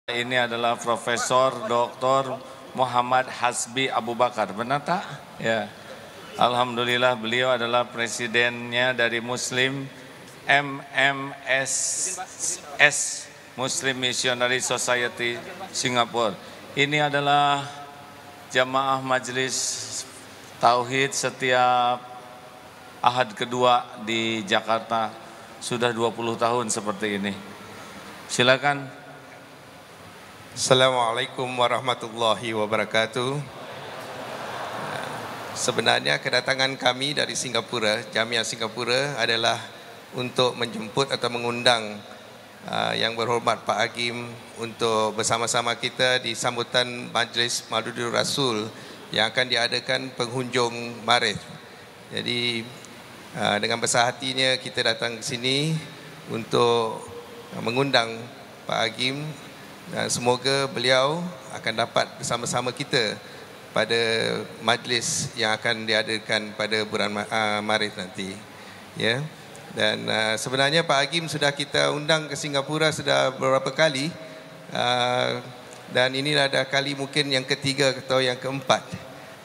Ini adalah Profesor Dr. Muhammad Hasbi Abu Bakar, benar tak? Ya. Alhamdulillah beliau adalah presidennya dari Muslim MMSS, Muslim Missionary Society Singapura. Ini adalah jamaah majelis tauhid setiap Ahad kedua di Jakarta, sudah 20 tahun seperti ini. Silakan. Assalamualaikum warahmatullahi wabarakatuh. Sebenarnya kedatangan kami dari Singapura, Jamiah Singapura adalah untuk menjemput atau mengundang yang berhormat Pak Agim untuk bersama-sama kita di sambutan Majlis Maulidul Rasul yang akan diadakan penghujung Maret. Jadi dengan besar hatinya kita datang ke sini untuk mengundang Pak Agim. Dan semoga beliau akan dapat bersama-sama kita pada majlis yang akan diadakan pada bulan Maret nanti. Ya. Dan sebenarnya Pak Agim sudah kita undang ke Singapura sudah beberapa kali. Dan ini ada kali mungkin yang ketiga atau yang keempat.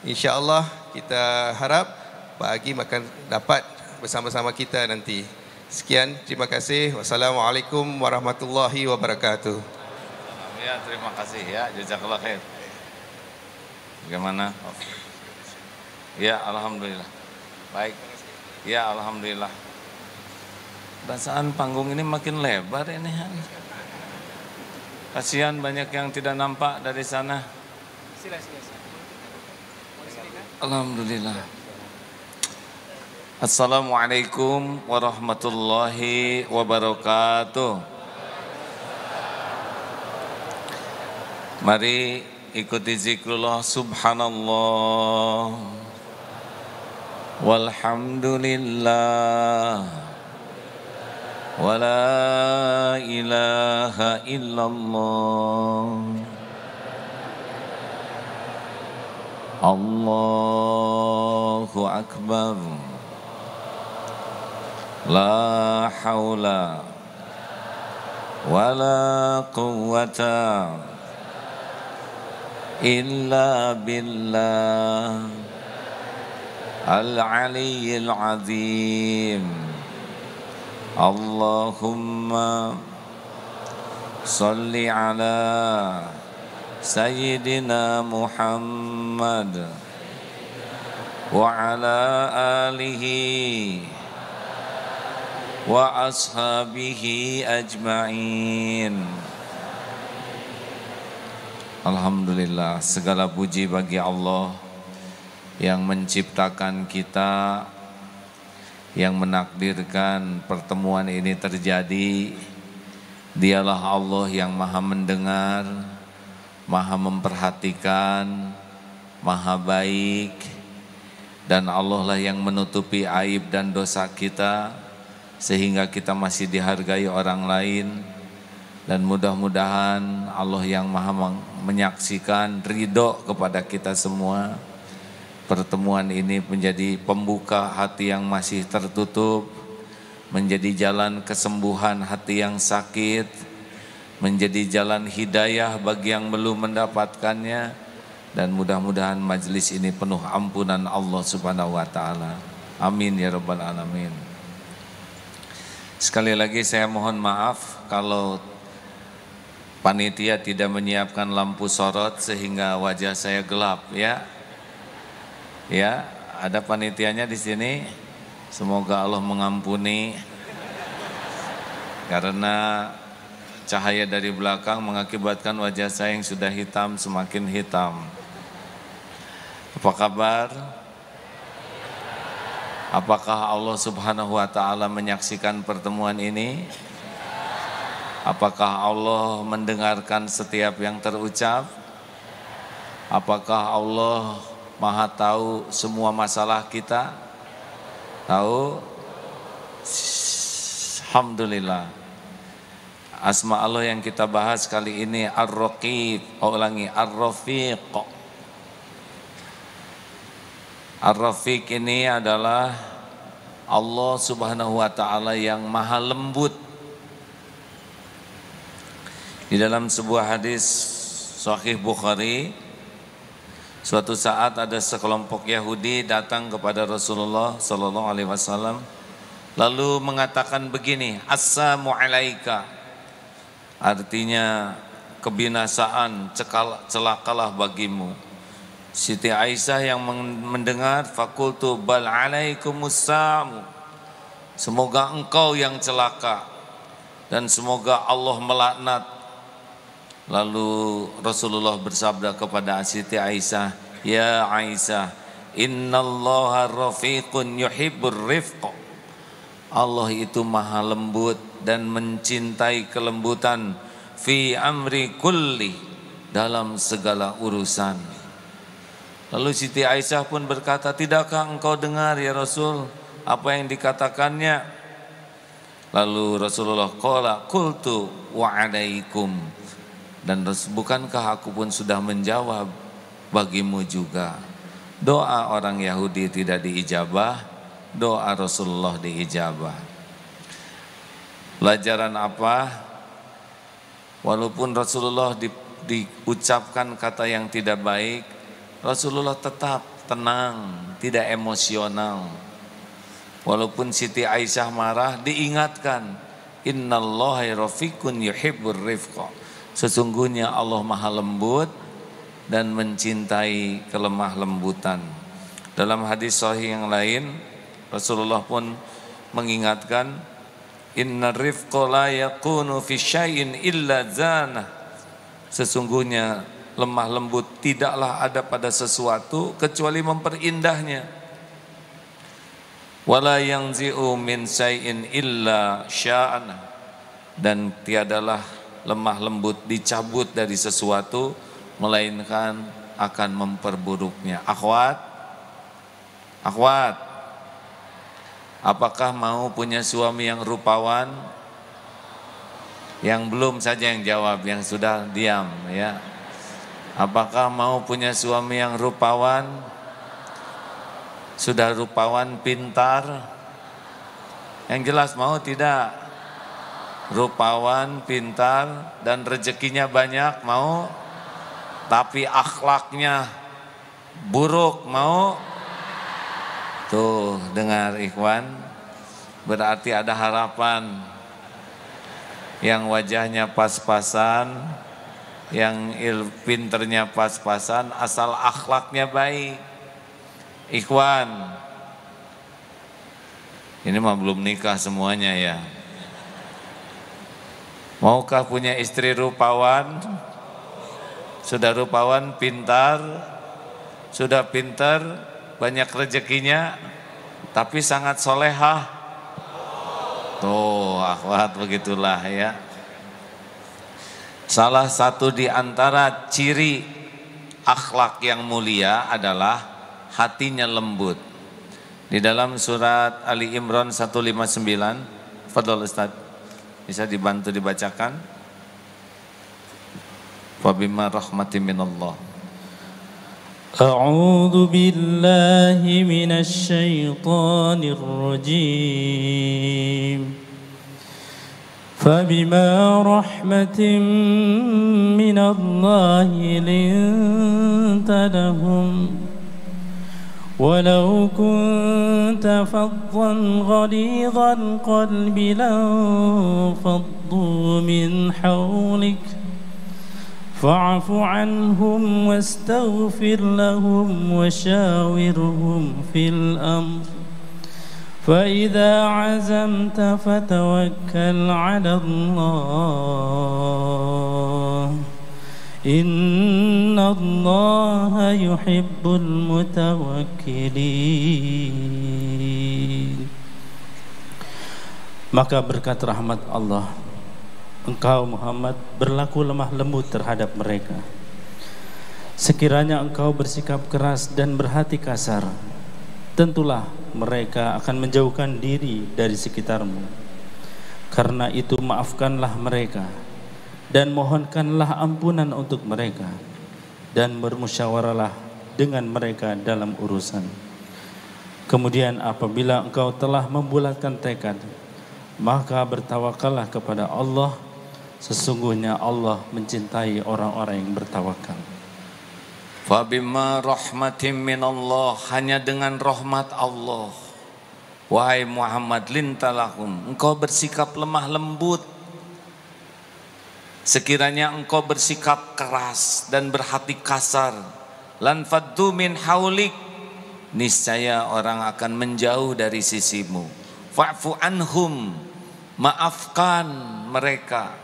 InsyaAllah kita harap Pak Agim akan dapat bersama-sama kita nanti. Sekian, terima kasih. Wassalamualaikum warahmatullahi wabarakatuh. Ya, terima kasih ya, jazakallah khair. Bagaimana? Ya, alhamdulillah. Baik. Ya, alhamdulillah. Perasaan panggung ini makin lebar ini. Kasihan banyak yang tidak nampak dari sana. Alhamdulillah. Assalamualaikum warahmatullahi wabarakatuh. Mari ikuti zikrullah subhanallah walhamdulillah wa la ilaha illallah Allahu akbar la haula wa la quwwata illa billah al-aliyyil azim. Allahumma salli ala sayyidina Muhammad wa ala alihi wa ashabihi ajma'in. Alhamdulillah, segala puji bagi Allah yang menciptakan kita, yang menakdirkan pertemuan ini terjadi. Dialah Allah yang maha mendengar, maha memperhatikan, maha baik, dan Allah lah yang menutupi aib dan dosa kita sehingga kita masih dihargai orang lain. Dan mudah-mudahan Allah yang maha menyaksikan ridho kepada kita semua. Pertemuan ini menjadi pembuka hati yang masih tertutup, menjadi jalan kesembuhan hati yang sakit, menjadi jalan hidayah bagi yang belum mendapatkannya, dan mudah-mudahan majlis ini penuh ampunan Allah Subhanahu wa taala. Amin ya rabbal alamin. Sekali lagi saya mohon maaf kalau panitia tidak menyiapkan lampu sorot sehingga wajah saya gelap ya. Ya, ada panitianya di sini. Semoga Allah mengampuni karena cahaya dari belakang mengakibatkan wajah saya yang sudah hitam semakin hitam. Apa kabar? Apakah Allah Subhanahu wa taala menyaksikan pertemuan ini? Apakah Allah mendengarkan setiap yang terucap? Apakah Allah maha tahu semua masalah kita? Tahu? Alhamdulillah. Asma Allah yang kita bahas kali ini Ar-Raqib. Ulangi, Ar-Rafiq. Ar-Rafiq ini adalah Allah Subhanahu wa taala yang maha lembut. Di dalam sebuah hadis Sahih Bukhari, suatu saat ada sekelompok Yahudi datang kepada Rasulullah sallallahu alaihi wasallam lalu mengatakan begini, "Assalamu alaika." Artinya kebinasaan, celakalah bagimu. Siti Aisyah yang mendengar, "Fakultu bal alaikumussamu." Semoga engkau yang celaka dan semoga Allah melaknat. Lalu Rasulullah bersabda kepada Siti Aisyah, "Ya Aisyah, innallaha rafiqun yuhibbur rifq." Allah itu maha lembut dan mencintai kelembutan fi amri kulli, dalam segala urusan. Lalu Siti Aisyah pun berkata, "Tidakkah engkau dengar ya Rasul apa yang dikatakannya?" Lalu Rasulullah qala qultu wa alaikum. Dan bukankah aku pun sudah menjawab bagimu juga. Doa orang Yahudi tidak diijabah, doa Rasulullah diijabah. Pelajaran apa? Walaupun Rasulullah diucapkan kata yang tidak baik, Rasulullah tetap tenang, tidak emosional. Walaupun Siti Aisyah marah, diingatkan, "Innallaha rafiqun yuhibbur rifqa." Sesungguhnya Allah maha lembut dan mencintai kelemah lembutan. Dalam hadis sahih yang lain, Rasulullah pun mengingatkan, "Innar rifqa la yakunu fi syai'in illa zanah." Sesungguhnya lemah lembut tidaklah ada pada sesuatu kecuali memperindahnya. Wala yanzi'u min syai'in illa sya'ana. Dan tiadalah lemah lembut dicabut dari sesuatu melainkan akan memperburuknya. Akhwat, apakah mau punya suami yang rupawan? Yang belum saja yang jawab, yang sudah diam ya. Apakah mau punya suami yang rupawan? Sudah rupawan, pintar? Yang jelas mau tidak? Rupawan, pintar, dan rezekinya banyak, mau? Tapi akhlaknya buruk, mau? Tuh, dengar ikhwan, berarti ada harapan. Yang wajahnya pas-pasan, yang pinternya pas-pasan, asal akhlaknya baik. Ikhwan, ini mah belum nikah semuanya ya. Maukah punya istri rupawan? Sudah rupawan, pintar, sudah pintar, banyak rezekinya, tapi sangat solehah. Tuh, akhwat, begitulah ya. Salah satu di antara ciri akhlak yang mulia adalah hatinya lembut. Di dalam surat Ali Imran 159, fadhol Ustaz, bisa dibantu dibacakan? Fabima rahmatin minallah. A'udzu billahi minasy syaithanir rajim. Fabima rahmatin minallahi linta lahum. ولو كنت فظا غليظ القلب لانفضوا من حولك فاعف عنهم واستغفر لهم وشاورهم في الأمر فإذا عزمت فتوكل على الله Innallaha yuhibbul mutawakkilin. Maka berkat rahmat Allah, engkau Muhammad berlaku lemah lembut terhadap mereka. Sekiranya engkau bersikap keras dan berhati kasar, tentulah mereka akan menjauhkan diri dari sekitarmu. Karena itu maafkanlah mereka dan mohonkanlah ampunan untuk mereka, dan bermusyawaralah dengan mereka dalam urusan. Kemudian apabila engkau telah membulatkan tekad, maka bertawakallah kepada Allah Sesungguhnya Allah mencintai orang-orang yang bertawakal. Fabima rahmatin minallah, hanya dengan rahmat Allah, wahai Muhammad, lintalahum, engkau bersikap lemah lembut. Sekiranya engkau bersikap keras dan berhati kasar, lan faddu min haulik, niscaya orang akan menjauh dari sisimu. Fa'fu anhum, maafkan mereka.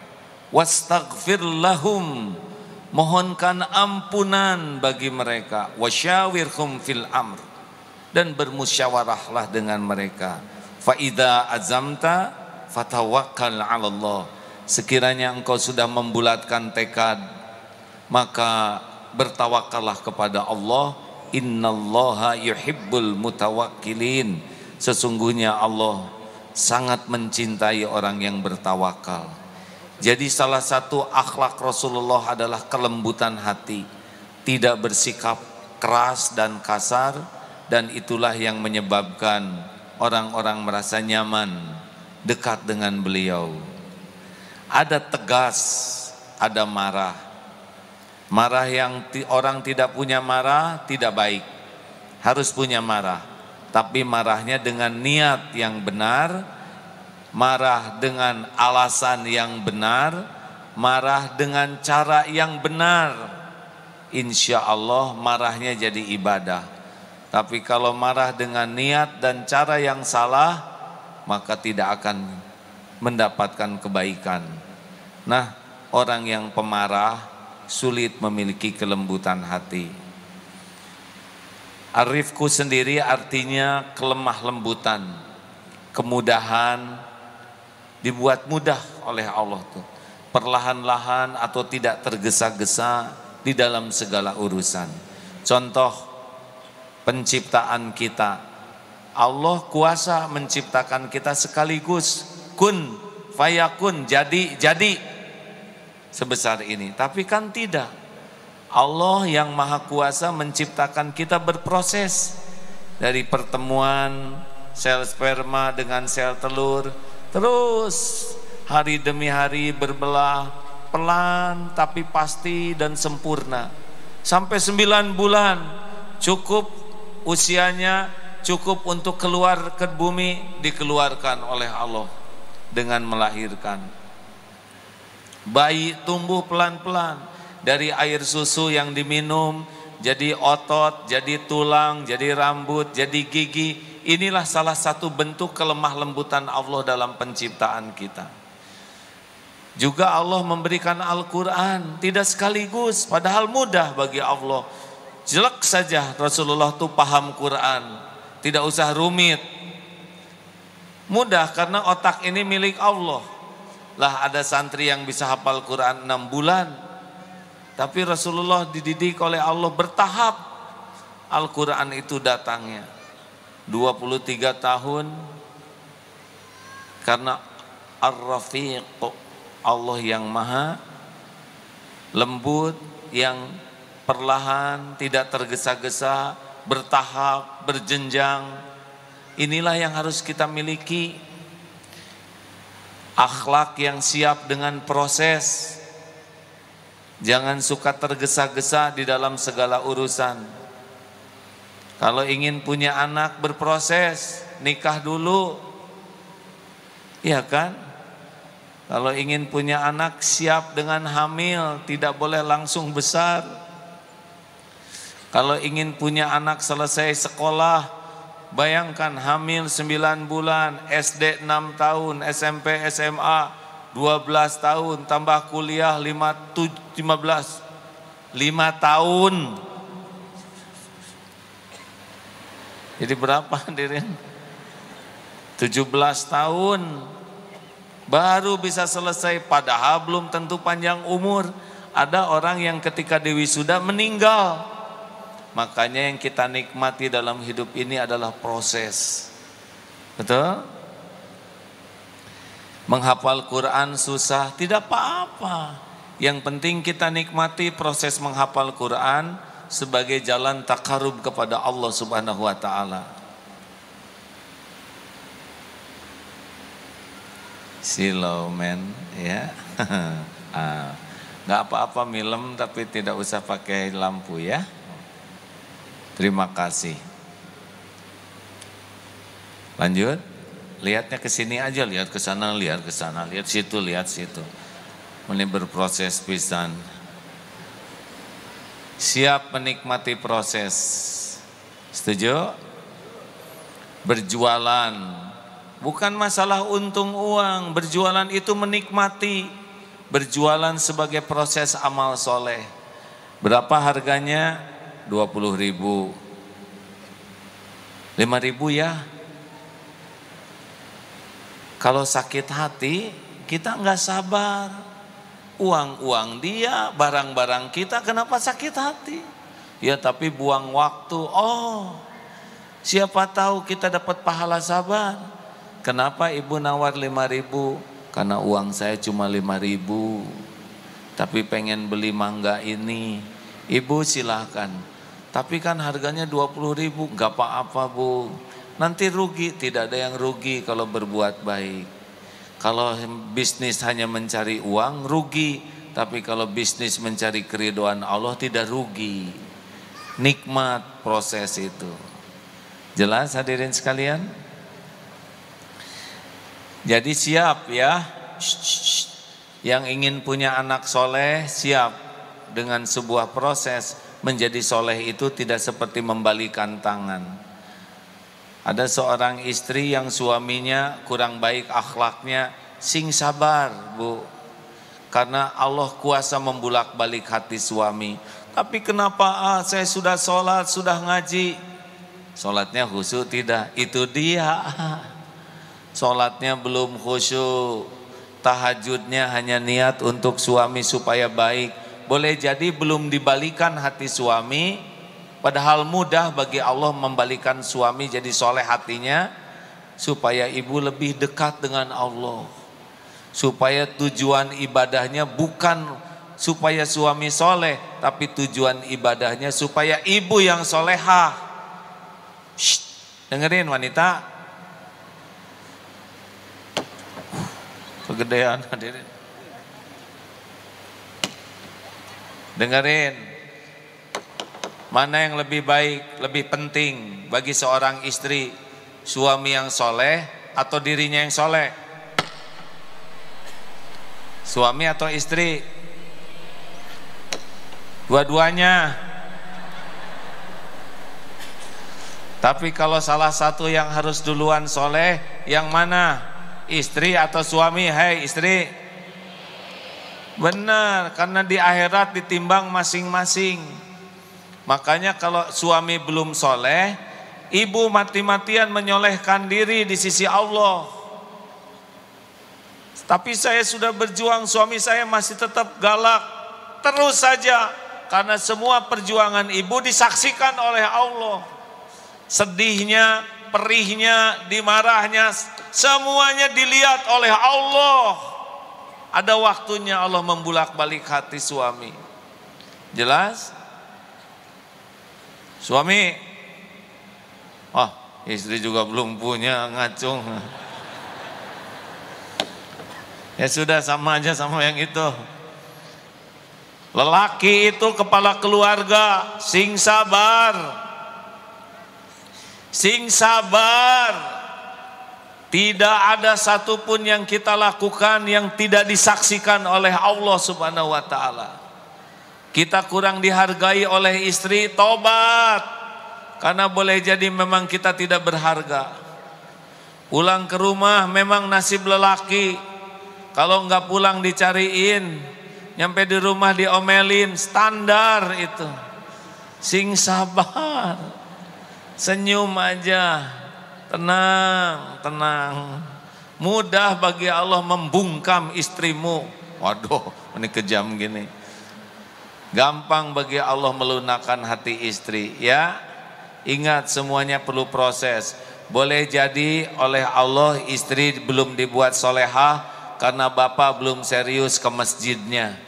Wastaghfir lahum, mohonkan ampunan bagi mereka. Wasyawirhum fil amr, dan bermusyawarahlah dengan mereka. Fa idza azamta fatawakkal 'ala Allah, sekiranya engkau sudah membulatkan tekad, maka bertawakallah kepada Allah. Innallaha yuhibbul mutawakkilin, sesungguhnya Allah sangat mencintai orang yang bertawakal. Jadi salah satu akhlak Rasulullah adalah kelembutan hati, tidak bersikap keras dan kasar, dan itulah yang menyebabkan orang-orang merasa nyaman dekat dengan beliau. Ada tegas, ada marah. Marah yang orang tidak punya marah tidak baik, harus punya marah, tapi marahnya dengan niat yang benar, marah dengan alasan yang benar, marah dengan cara yang benar. Insya Allah marahnya jadi ibadah. Tapi kalau marah dengan niat dan cara yang salah, maka tidak akan mendapatkan kebaikan. Nah, orang yang pemarah sulit memiliki kelembutan hati. Arifku sendiri artinya kelemah lembutan, kemudahan, dibuat mudah oleh Allah tuh, perlahan-lahan atau tidak tergesa-gesa di dalam segala urusan. Contoh penciptaan kita, Allah kuasa menciptakan kita sekaligus, kun fayakun, jadi sebesar ini. Tapi kan tidak, Allah yang maha kuasa menciptakan kita berproses, dari pertemuan sel sperma dengan sel telur, terus hari demi hari berbelah, pelan tapi pasti dan sempurna, sampai 9 bulan cukup usianya, cukup untuk keluar ke bumi, dikeluarkan oleh Allah dengan melahirkan. Bayi tumbuh pelan-pelan dari air susu yang diminum, jadi otot, jadi tulang, jadi rambut, jadi gigi. Inilah salah satu bentuk kelemah lembutan Allah dalam penciptaan kita. Juga Allah memberikan Al-Quran tidak sekaligus, padahal mudah bagi Allah. Jelek saja Rasulullah tuh paham Quran, tidak usah rumit. Mudah karena otak ini milik Allah. Lah ada santri yang bisa hafal Quran 6 bulan, tapi Rasulullah dididik oleh Allah bertahap. Al-Quran itu datangnya 23 tahun, karena Ar-Rafiq, Allah yang maha lembut, yang perlahan, tidak tergesa-gesa, bertahap, berjenjang. Inilah yang harus kita miliki. Akhlak yang siap dengan proses. Jangan suka tergesa-gesa di dalam segala urusan. Kalau ingin punya anak berproses, nikah dulu. Iya kan? Kalau ingin punya anak siap dengan hamil, tidak boleh langsung besar. Kalau ingin punya anak selesai sekolah, bayangkan hamil 9 bulan, SD 6 tahun, SMP, SMA 12 tahun, tambah kuliah 5 tahun. Jadi berapa hadirin? 17 tahun baru bisa selesai, padahal belum tentu panjang umur. Ada orang yang ketika diwisuda meninggal. Makanya yang kita nikmati dalam hidup ini adalah proses. Betul? Menghafal Quran susah, tidak apa-apa. Yang penting kita nikmati proses menghafal Quran sebagai jalan takarub kepada Allah Subhanahu wa taala. Slow man, ya. Nggak apa-apa milem tapi tidak usah pakai lampu ya. Terima kasih. Lanjut. Lihatnya ke sini aja, lihat ke sana, lihat ke sana, lihat situ, lihat situ. Ini berproses pisan. Siap menikmati proses. Setuju? Berjualan bukan masalah untung uang, berjualan itu menikmati. Berjualan sebagai proses amal soleh. Berapa harganya? 20.000. 5.000 ya. Kalau sakit hati kita nggak sabar. Uang-uang dia, barang-barang kita, kenapa sakit hati? Ya tapi buang waktu. Oh, siapa tahu kita dapat pahala sabar. Kenapa ibu nawar 5.000? Karena uang saya cuma 5.000. Tapi pengen beli mangga ini. Ibu silahkan. Tapi kan harganya 20.000. Gak apa-apa bu. Nanti rugi. Tidak ada yang rugi kalau berbuat baik. Kalau bisnis hanya mencari uang rugi. Tapi kalau bisnis mencari keridhaan Allah tidak rugi. Nikmat proses itu. Jelas hadirin sekalian? Jadi siap ya, yang ingin punya anak soleh siap dengan sebuah proses. Menjadi soleh itu tidak seperti membalikan tangan. Ada seorang istri yang suaminya kurang baik akhlaknya, sing sabar bu. Karena Allah kuasa membulak-balik hati suami. Tapi kenapa saya sudah sholat, sudah ngaji. Sholatnya khusyuk tidak, itu dia. Sholatnya belum khusyuk, tahajudnya hanya niat untuk suami supaya baik. Boleh jadi belum dibalikan hati suami, padahal mudah bagi Allah membalikan suami jadi soleh hatinya, supaya ibu lebih dekat dengan Allah. Supaya tujuan ibadahnya bukan supaya suami soleh, tapi tujuan ibadahnya supaya ibu yang solehah. Dengerin wanita. Kegedean hadirin. Dengerin. Mana yang lebih baik, lebih penting bagi seorang istri, suami yang soleh atau dirinya yang soleh? Suami atau istri? Dua-duanya. Tapi kalau salah satu yang harus duluan soleh, yang mana? Istri atau suami? Hei istri. Benar, karena di akhirat ditimbang masing-masing. Makanya kalau suami belum soleh, ibu mati-matian menyolehkan diri di sisi Allah. Tapi saya sudah berjuang, suami saya masih tetap galak. Terus saja, karena semua perjuangan ibu disaksikan oleh Allah. Sedihnya, perihnya, dimarahnya, semuanya dilihat oleh Allah. Ada waktunya Allah membulak-balik hati suami. Jelas? Suami, oh istri juga belum punya, ngacung. Ya sudah, sama aja sama yang itu. Lelaki itu kepala keluarga, sing sabar. Sing sabar. Tidak ada satupun yang kita lakukan yang tidak disaksikan oleh Allah Subhanahu wa ta'ala. Kita kurang dihargai oleh istri, tobat. Karena boleh jadi memang kita tidak berharga. Pulang ke rumah memang nasib lelaki. Kalau enggak pulang dicariin, nyampe di rumah diomelin, standar itu. Sing sabar. Senyum aja. Tenang, tenang. Mudah bagi Allah membungkam istrimu. Waduh, ini kejam gini. Gampang bagi Allah melunakkan hati istri. Ya, ingat semuanya perlu proses. Boleh jadi oleh Allah istri belum dibuat solehah karena bapak belum serius ke masjidnya,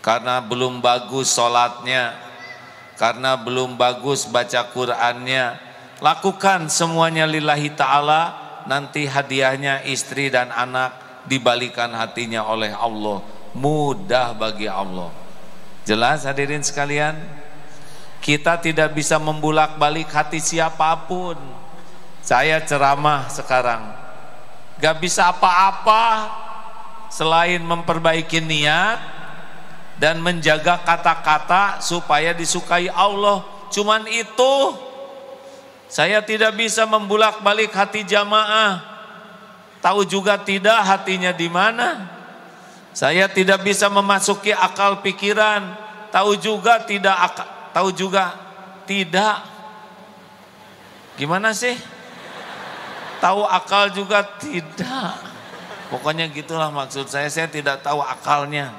karena belum bagus sholatnya, karena belum bagus baca Qur'annya. Lakukan semuanya lillahi ta'ala, nanti hadiahnya istri dan anak dibalikan hatinya oleh Allah, mudah bagi Allah. Jelas hadirin sekalian? Kita tidak bisa membulak-balik hati siapapun. Saya ceramah sekarang, gak bisa apa-apa selain memperbaiki niat dan menjaga kata-kata supaya disukai Allah. Cuman itu. Saya tidak bisa membulak-balik hati jamaah. Tahu juga tidak hatinya di mana. Saya tidak bisa memasuki akal pikiran. Tahu juga tidak. Gimana sih? Tahu akal juga tidak. Pokoknya gitulah maksud saya tidak tahu akalnya.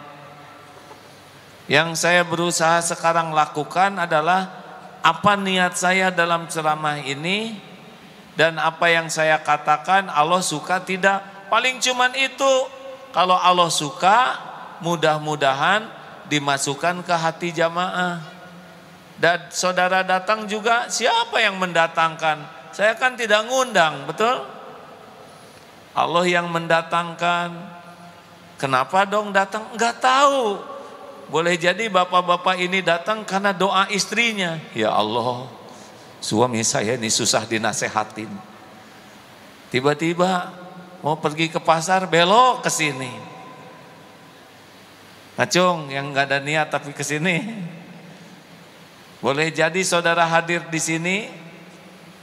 Yang saya berusaha sekarang lakukan adalah apa niat saya dalam ceramah ini. Dan apa yang saya katakan Allah suka tidak, paling cuman itu. Kalau Allah suka, mudah-mudahan dimasukkan ke hati jamaah. Dan saudara datang juga, siapa yang mendatangkan? Saya kan tidak ngundang, betul? Allah yang mendatangkan. Kenapa dong datang? Enggak tahu. Boleh jadi bapak-bapak ini datang karena doa istrinya. Ya Allah, suami saya ini susah dinasehatin. Tiba-tiba mau pergi ke pasar, belok ke sini. Acung yang nggak ada niat tapi ke sini. Boleh jadi saudara hadir di sini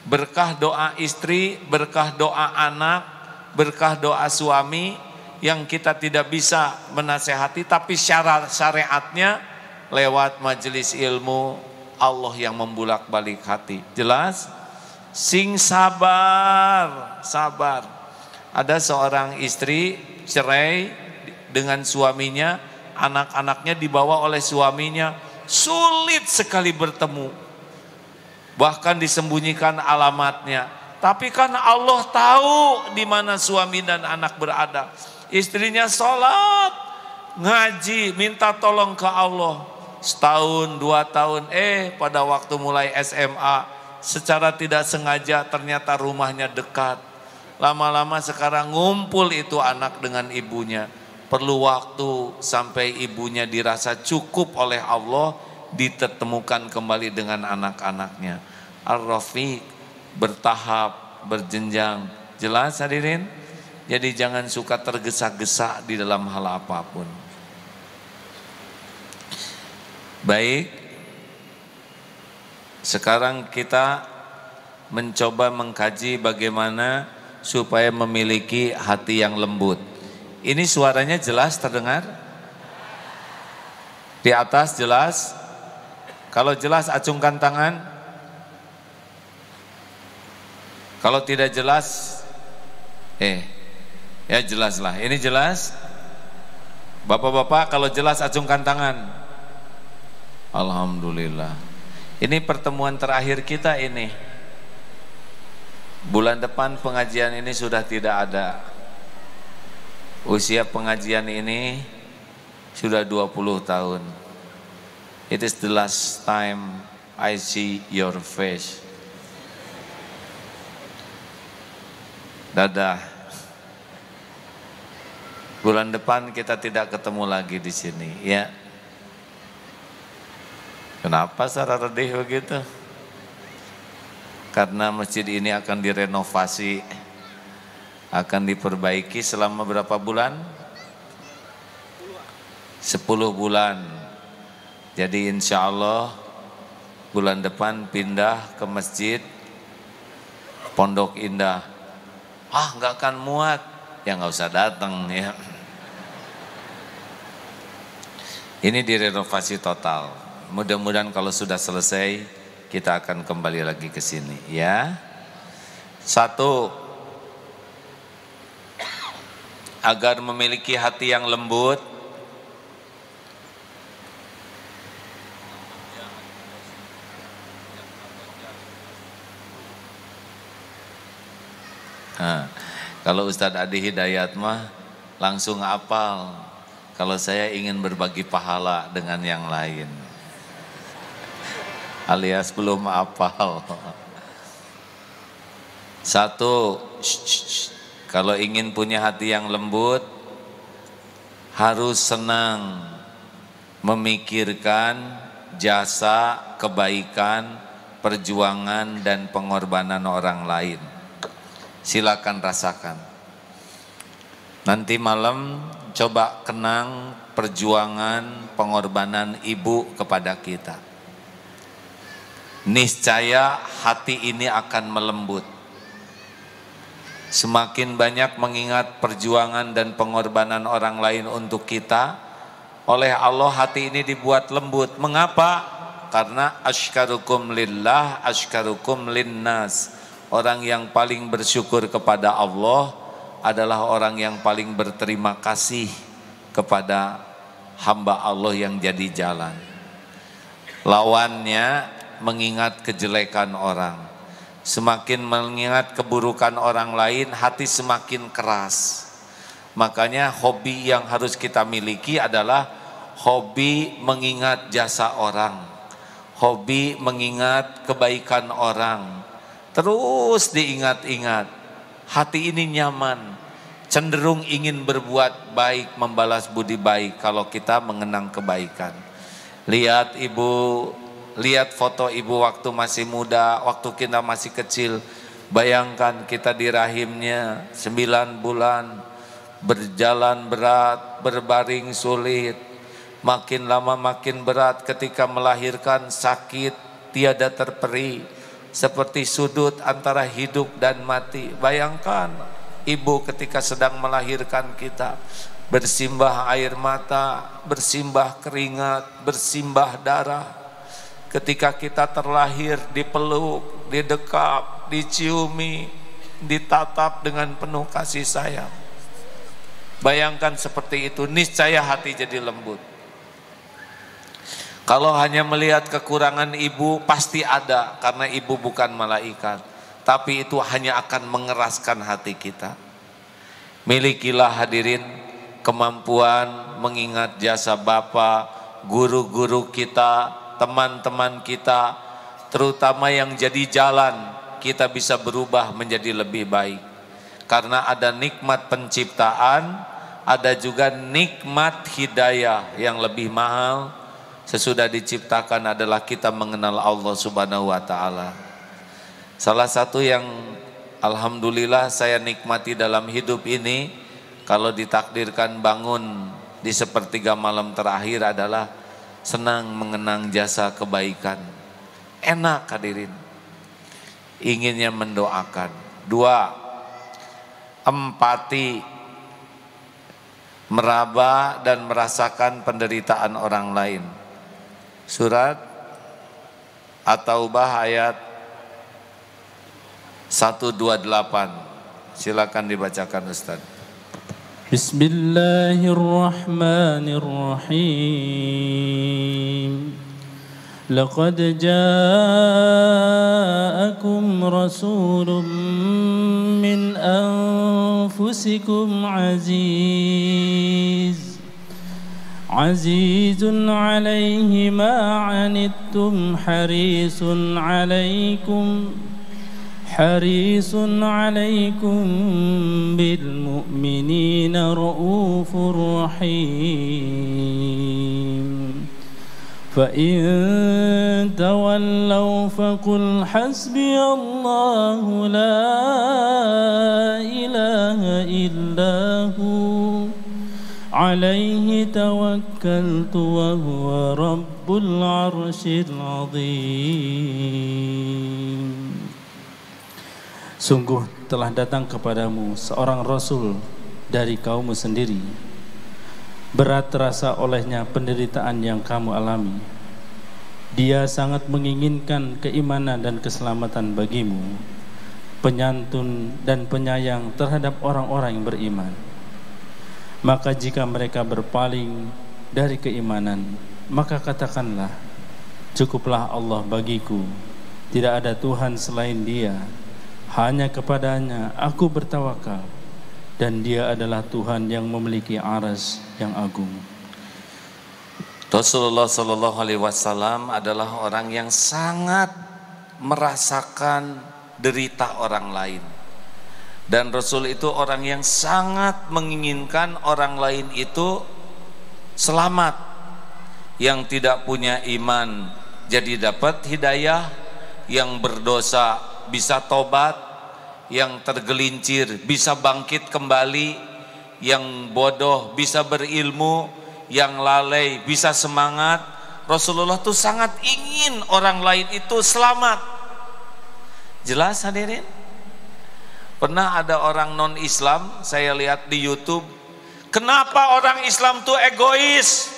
berkah doa istri, berkah doa anak, berkah doa suami yang kita tidak bisa menasehati, tapi syariatnya lewat majelis ilmu Allah yang membulak-balik hati. Jelas? Sing sabar. Ada seorang istri cerai dengan suaminya, anak-anaknya dibawa oleh suaminya, sulit sekali bertemu. Bahkan disembunyikan alamatnya. Tapi kan Allah tahu di mana suami dan anak berada. Istrinya sholat, ngaji, minta tolong ke Allah. Setahun, 2 tahun, pada waktu mulai SMA, secara tidak sengaja ternyata rumahnya dekat. Lama-lama sekarang ngumpul itu anak dengan ibunya. Perlu waktu sampai ibunya dirasa cukup oleh Allah, ditemukan kembali dengan anak-anaknya. Ar-Rafiq, bertahap, berjenjang. Jelas hadirin? Jadi jangan suka tergesa-gesa di dalam hal apapun. Baik, sekarang kita mencoba mengkaji bagaimana supaya memiliki hati yang lembut. Ini suaranya jelas terdengar? Di atas jelas? Kalau jelas acungkan tangan. Kalau tidak jelas, ya jelaslah. Ini jelas? Bapak-bapak kalau jelas acungkan tangan. Alhamdulillah. Ini pertemuan terakhir kita ini. Bulan depan pengajian ini sudah tidak ada. Usia pengajian ini sudah 20 tahun. It is the last time I see your face. Dadah. Bulan depan kita tidak ketemu lagi di sini, ya. Kenapa secara redih begitu? Karena masjid ini akan direnovasi, akan diperbaiki selama berapa bulan? 10 bulan. Jadi insya Allah bulan depan pindah ke masjid Pondok Indah. Nggak akan muat, ya nggak usah datang ya. Ini direnovasi total. Mudah-mudahan kalau sudah selesai kita akan kembali lagi ke sini ya. 1, agar memiliki hati yang lembut, kalau Ustadz Adi Hidayat mah langsung hafal. Kalau saya ingin berbagi pahala dengan yang lain, alias belum hafal. 1, kalau ingin punya hati yang lembut, harus senang memikirkan jasa, kebaikan, perjuangan dan pengorbanan orang lain. Silakan rasakan. Nanti malam coba kenang perjuangan, pengorbanan ibu kepada kita. Niscaya hati ini akan melembut. Semakin banyak mengingat perjuangan dan pengorbanan orang lain untuk kita, oleh Allah hati ini dibuat lembut. Mengapa? Karena asykarukum lillah, asykarukum linnas. Orang yang paling bersyukur kepada Allah adalah orang yang paling berterima kasih kepada hamba Allah yang jadi jalan. Lawannya mengingat kejelekan orang. Semakin mengingat keburukan orang lain, hati semakin keras. Makanya hobi yang harus kita miliki adalah hobi mengingat jasa orang, hobi mengingat kebaikan orang. Terus diingat-ingat, hati ini nyaman, cenderung ingin berbuat baik, membalas budi baik kalau kita mengenang kebaikan. Lihat ibu, lihat foto ibu waktu masih muda, waktu kita masih kecil. Bayangkan kita di rahimnya 9 bulan, berjalan berat, berbaring sulit, makin lama makin berat, ketika melahirkan sakit tiada terperi, seperti sudut antara hidup dan mati. Bayangkan ibu ketika sedang melahirkan kita, bersimbah air mata, bersimbah keringat, bersimbah darah. Ketika kita terlahir, dipeluk, didekap, diciumi, ditatap dengan penuh kasih sayang. Bayangkan seperti itu, niscaya hati jadi lembut. Kalau hanya melihat kekurangan ibu, pasti ada, karena ibu bukan malaikat. Tapi itu hanya akan mengeraskan hati kita. Milikilah hadirin kemampuan mengingat jasa Bapak, guru-guru kita, teman-teman kita, terutama yang jadi jalan, kita bisa berubah menjadi lebih baik. Karena ada nikmat penciptaan, ada juga nikmat hidayah yang lebih mahal. Sesudah diciptakan adalah kita mengenal Allah Subhanahu wa ta'ala. Salah satu yang alhamdulillah saya nikmati dalam hidup ini, kalau ditakdirkan bangun di sepertiga malam terakhir, adalah senang mengenang jasa kebaikan. Enak hadirin, inginnya mendoakan. 2, empati, meraba dan merasakan penderitaan orang lain. Surat At-Taubah ayat 128. Silakan dibacakan Ustaz. Bismillahirrahmanirrahim. Laqad ja'akum rasulun min anfusikum azizun alaihi ma anittum harisun alaikum bil mu'minina raufur rahim. Fa in tawallaw faqul hasbiyallahu la ilaha illahu alaihi tawakkaltu wa huwa rabbul arsyil azim. Sungguh telah datang kepadamu seorang Rasul dari kaummu sendiri. Berat terasa olehnya penderitaan yang kamu alami. Dia sangat menginginkan keimanan dan keselamatan bagimu, penyantun dan penyayang terhadap orang-orang yang beriman. Maka jika mereka berpaling dari keimanan, maka katakanlah, cukuplah Allah bagiku, tidak ada Tuhan selain Dia, hanya kepadanya aku bertawakal, dan Dia adalah Tuhan yang memiliki arsy yang agung. Rasulullah Sallallahu Alaihi Wasallam adalah orang yang sangat merasakan derita orang lain. Dan Rasul itu orang yang sangat menginginkan orang lain itu selamat. Yang tidak punya iman jadi dapat hidayah, yang berdosa bisa tobat, yang tergelincir bisa bangkit kembali, yang bodoh bisa berilmu, yang lalai bisa semangat. Rasulullah tuh sangat ingin orang lain itu selamat. Jelas hadirin? Pernah ada orang non Islam saya lihat di YouTube, kenapa orang Islam tuh egois?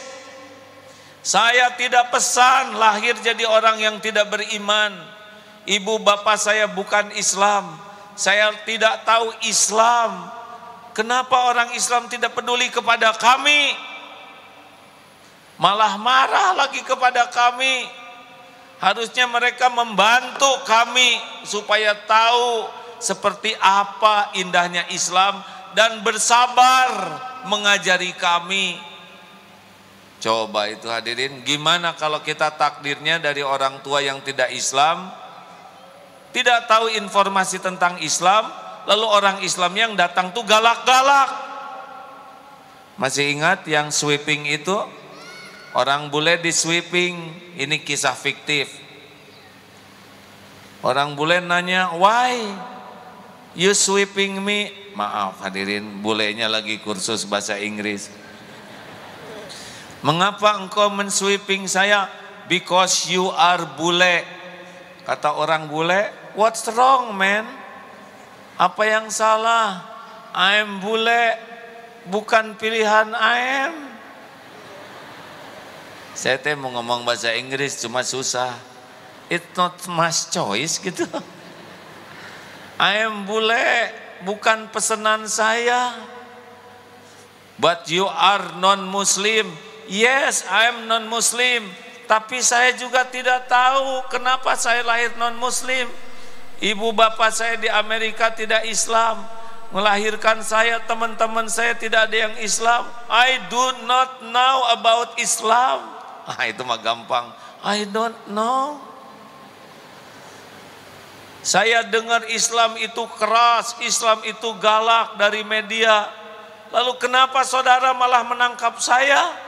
Saya tidak pesan lahir jadi orang yang tidak beriman. Ibu bapak saya bukan Islam. Saya tidak tahu Islam. Kenapa orang Islam tidak peduli kepada kami? Malah marah lagi kepada kami. Harusnya mereka membantu kami supaya tahu seperti apa indahnya Islam dan bersabar mengajari kami. Coba itu hadirin, gimana kalau kita takdirnya dari orang tua yang tidak Islam, tidak tahu informasi tentang Islam, lalu orang Islam yang datang tuh galak-galak. Masih ingat yang sweeping itu? Orang bule di sweeping, ini kisah fiktif. Orang bule nanya, why you sweeping me? Maaf hadirin, bulenya lagi kursus bahasa Inggris. Mengapa engkau mensweeping saya? Because you are bule. Kata orang bule, what's wrong man? Apa yang salah? I am bule, bukan pilihan I am. Saya mau ngomong bahasa Inggris cuma susah. It's not much choice gitu. I am bule, bukan pesanan saya. But you are non-Muslim. Yes, I am non-Muslim. Tapi saya juga tidak tahu kenapa saya lahir non-Muslim. Ibu bapak saya di Amerika tidak Islam. Melahirkan saya, teman-teman saya tidak ada yang Islam. I do not know about Islam. Itu mah gampang. I don't know. Saya dengar Islam itu keras, Islam itu galak dari media. Lalu kenapa saudara malah menangkap saya?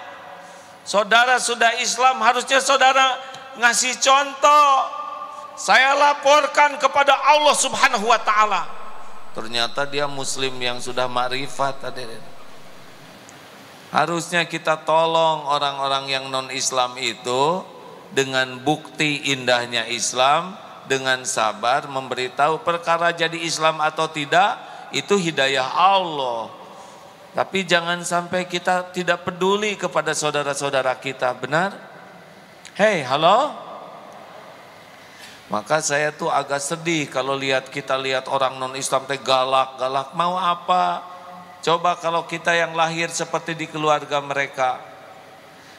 Saudara sudah Islam, harusnya saudara ngasih contoh. Saya laporkan kepada Allah Subhanahu wa ta'ala. Ternyata dia Muslim yang sudah makrifat. Harusnya kita tolong orang-orang yang non-Islam itu dengan bukti indahnya Islam, dengan sabar memberitahu perkara jadi Islam atau tidak, itu hidayah Allah. Tapi jangan sampai kita tidak peduli kepada saudara-saudara kita, benar? Hei, halo? Maka saya tuh agak sedih kalau kita lihat orang non-Islam teh galak-galak, mau apa? Coba kalau kita yang lahir seperti di keluarga mereka.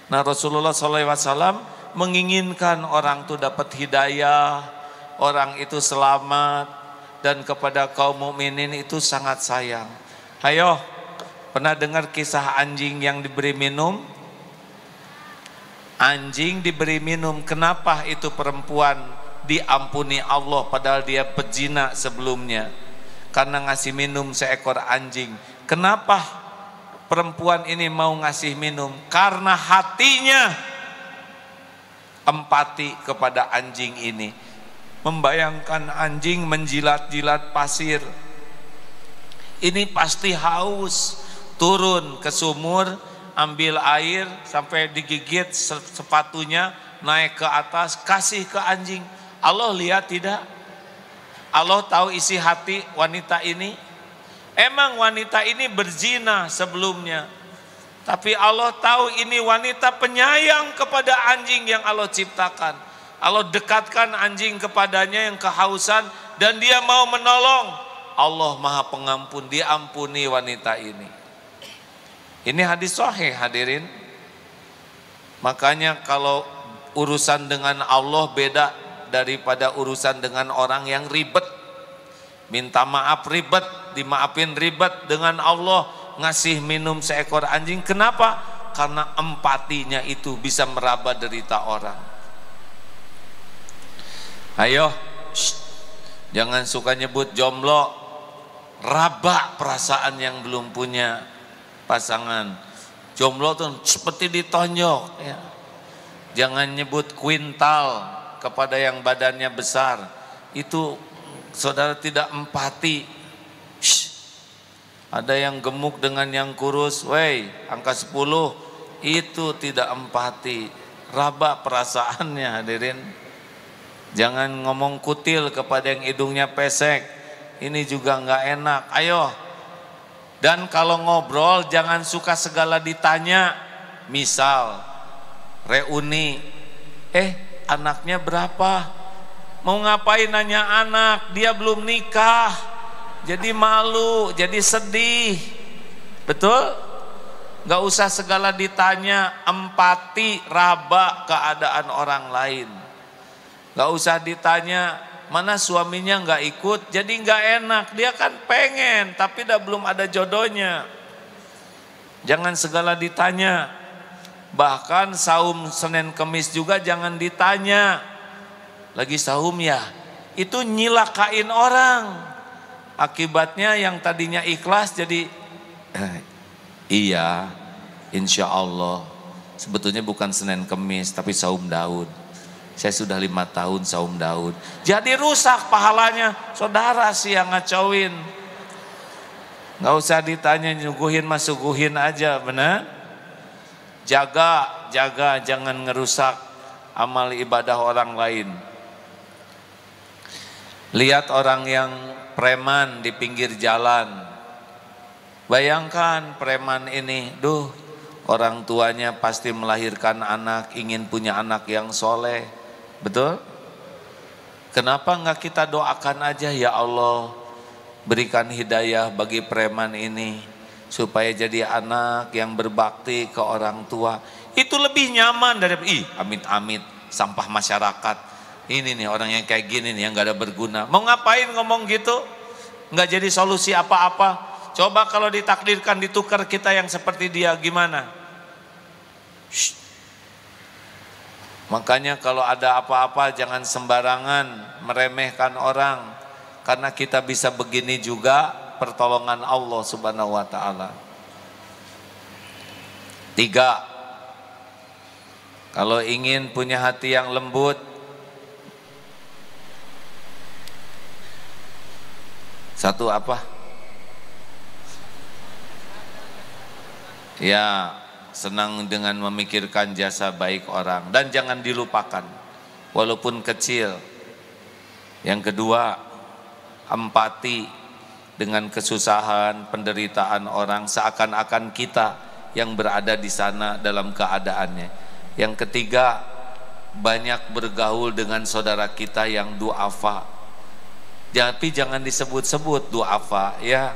Nah, Rasulullah SAW menginginkan orang itu dapat hidayah, orang itu selamat, dan kepada kaum mukminin itu sangat sayang. Ayo. Pernah dengar kisah anjing yang diberi minum? Anjing diberi minum, kenapa itu perempuan diampuni Allah padahal dia pezina sebelumnya? Karena ngasih minum seekor anjing. Kenapa perempuan ini mau ngasih minum? Karena hatinya empati kepada anjing ini. Membayangkan anjing menjilat-jilat pasir. Ini pasti haus. Turun ke sumur, ambil air sampai digigit sepatunya, naik ke atas, kasih ke anjing. Allah lihat tidak? Allah tahu isi hati wanita ini. Emang wanita ini berzina sebelumnya, tapi Allah tahu ini wanita penyayang kepada anjing yang Allah ciptakan. Allah dekatkan anjing kepadanya yang kehausan dan dia mau menolong. Allah Maha Pengampun, diampuni wanita ini. Ini hadis sahih hadirin. Makanya kalau urusan dengan Allah beda daripada urusan dengan orang yang ribet. Minta maaf ribet, dimaafin ribet. Dengan Allah ngasih minum seekor anjing. Kenapa? Karena empatinya itu bisa meraba derita orang. Ayo, jangan suka nyebut jomblo. Raba perasaan yang belum punya pasangan. Jomblo tuh seperti ditonjok ya. Jangan nyebut kuintal kepada yang badannya besar. Itu saudara tidak empati. Ada yang gemuk dengan yang kurus, wey, angka 10, itu tidak empati. Raba perasaannya, hadirin. Jangan ngomong kutil kepada yang hidungnya pesek. Ini juga nggak enak. Ayo. Dan kalau ngobrol jangan suka segala ditanya. Misal reuni, anaknya berapa? Mau ngapain nanya anak? Dia belum nikah. Jadi malu, jadi sedih. Betul? Gak usah segala ditanya. Empati, raba keadaan orang lain. Gak usah ditanya, mana suaminya gak ikut, jadi gak enak. Dia kan pengen, tapi belum ada jodohnya. Jangan segala ditanya. Bahkan saum Senin Kemis juga jangan ditanya. Lagi saum ya, itu nyilakain orang. Akibatnya yang tadinya ikhlas jadi iya, insya Allah. Sebetulnya bukan Senin Kemis tapi saum Daud. Saya sudah 5 tahun saum Daud. Jadi rusak pahalanya. Saudara sih yang ngacauin. Gak usah ditanya, nyuguhin mah suguhin aja, benar? Jaga jangan ngerusak amal ibadah orang lain. Lihat orang yang preman di pinggir jalan. Bayangkan preman ini, orang tuanya pasti melahirkan anak, ingin punya anak yang soleh. Betul? Kenapa enggak kita doakan aja, ya Allah, berikan hidayah bagi preman ini supaya jadi anak yang berbakti ke orang tua. Itu lebih nyaman daripada amit-amit sampah masyarakat. Ini nih orang yang kayak gini nih yang gak ada berguna. Mau ngapain ngomong gitu? Nggak jadi solusi apa-apa. Coba kalau ditakdirkan ditukar kita yang seperti dia, gimana? Makanya kalau ada apa-apa jangan sembarangan meremehkan orang. Karena kita bisa begini juga pertolongan Allah Subhanahu wa ta'ala. 3. Kalau ingin punya hati yang lembut, satu apa? Ya, senang dengan memikirkan jasa baik orang. Dan jangan dilupakan, walaupun kecil. Yang kedua, empati dengan kesusahan, penderitaan orang. Seakan-akan kita yang berada di sana dalam keadaannya. Yang ketiga, banyak bergaul dengan saudara kita yang du'afa. Tapi jangan disebut-sebut du'afa ya,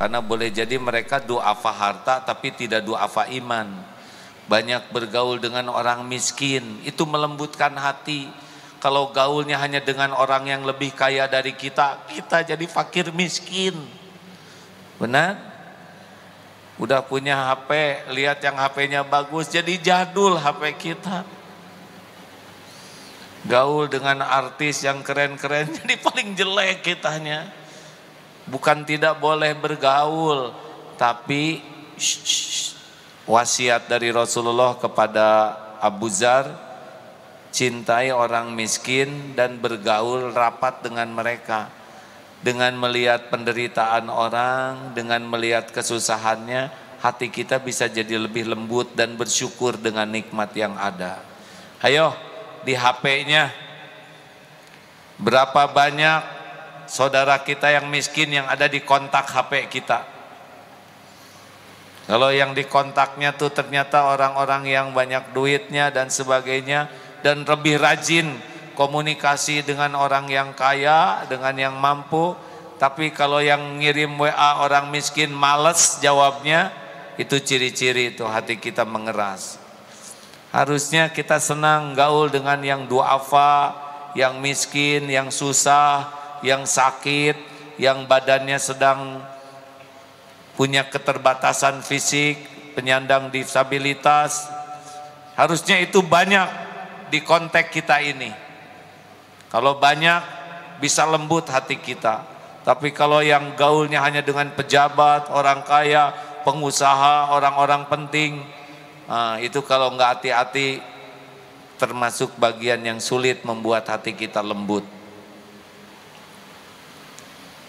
karena boleh jadi mereka du'afa harta tapi tidak du'afa iman. Banyak bergaul dengan orang miskin, itu melembutkan hati. Kalau gaulnya hanya dengan orang yang lebih kaya dari kita, kita jadi fakir miskin. Benar? Udah punya HP, lihat yang HP-nya bagus, jadi jadul HP kita. Gaul dengan artis yang keren-keren jadi paling jelek kitanya. Bukan tidak boleh bergaul, tapi wasiat dari Rasulullah kepada Abu Dzar, cintai orang miskin dan bergaul rapat dengan mereka. Dengan melihat penderitaan orang, dengan melihat kesusahannya, hati kita bisa jadi lebih lembut dan bersyukur dengan nikmat yang ada. Ayo, di HP-nya berapa banyak saudara kita yang miskin yang ada di kontak HP kita? Kalau yang di kontaknya tuh ternyata orang-orang yang banyak duitnya dan sebagainya, dan lebih rajin komunikasi dengan orang yang kaya, dengan yang mampu. Tapi kalau yang ngirim WA orang miskin males jawabnya, itu ciri-ciri itu hati kita mengeras. Harusnya kita senang gaul dengan yang du'afa, yang miskin, yang susah, yang sakit, yang badannya sedang punya keterbatasan fisik, penyandang disabilitas. Harusnya itu banyak di konteks kita ini. Kalau banyak bisa lembut hati kita. Tapi kalau yang gaulnya hanya dengan pejabat, orang kaya, pengusaha, orang-orang penting, Itu kalau nggak hati-hati termasuk bagian yang sulit membuat hati kita lembut.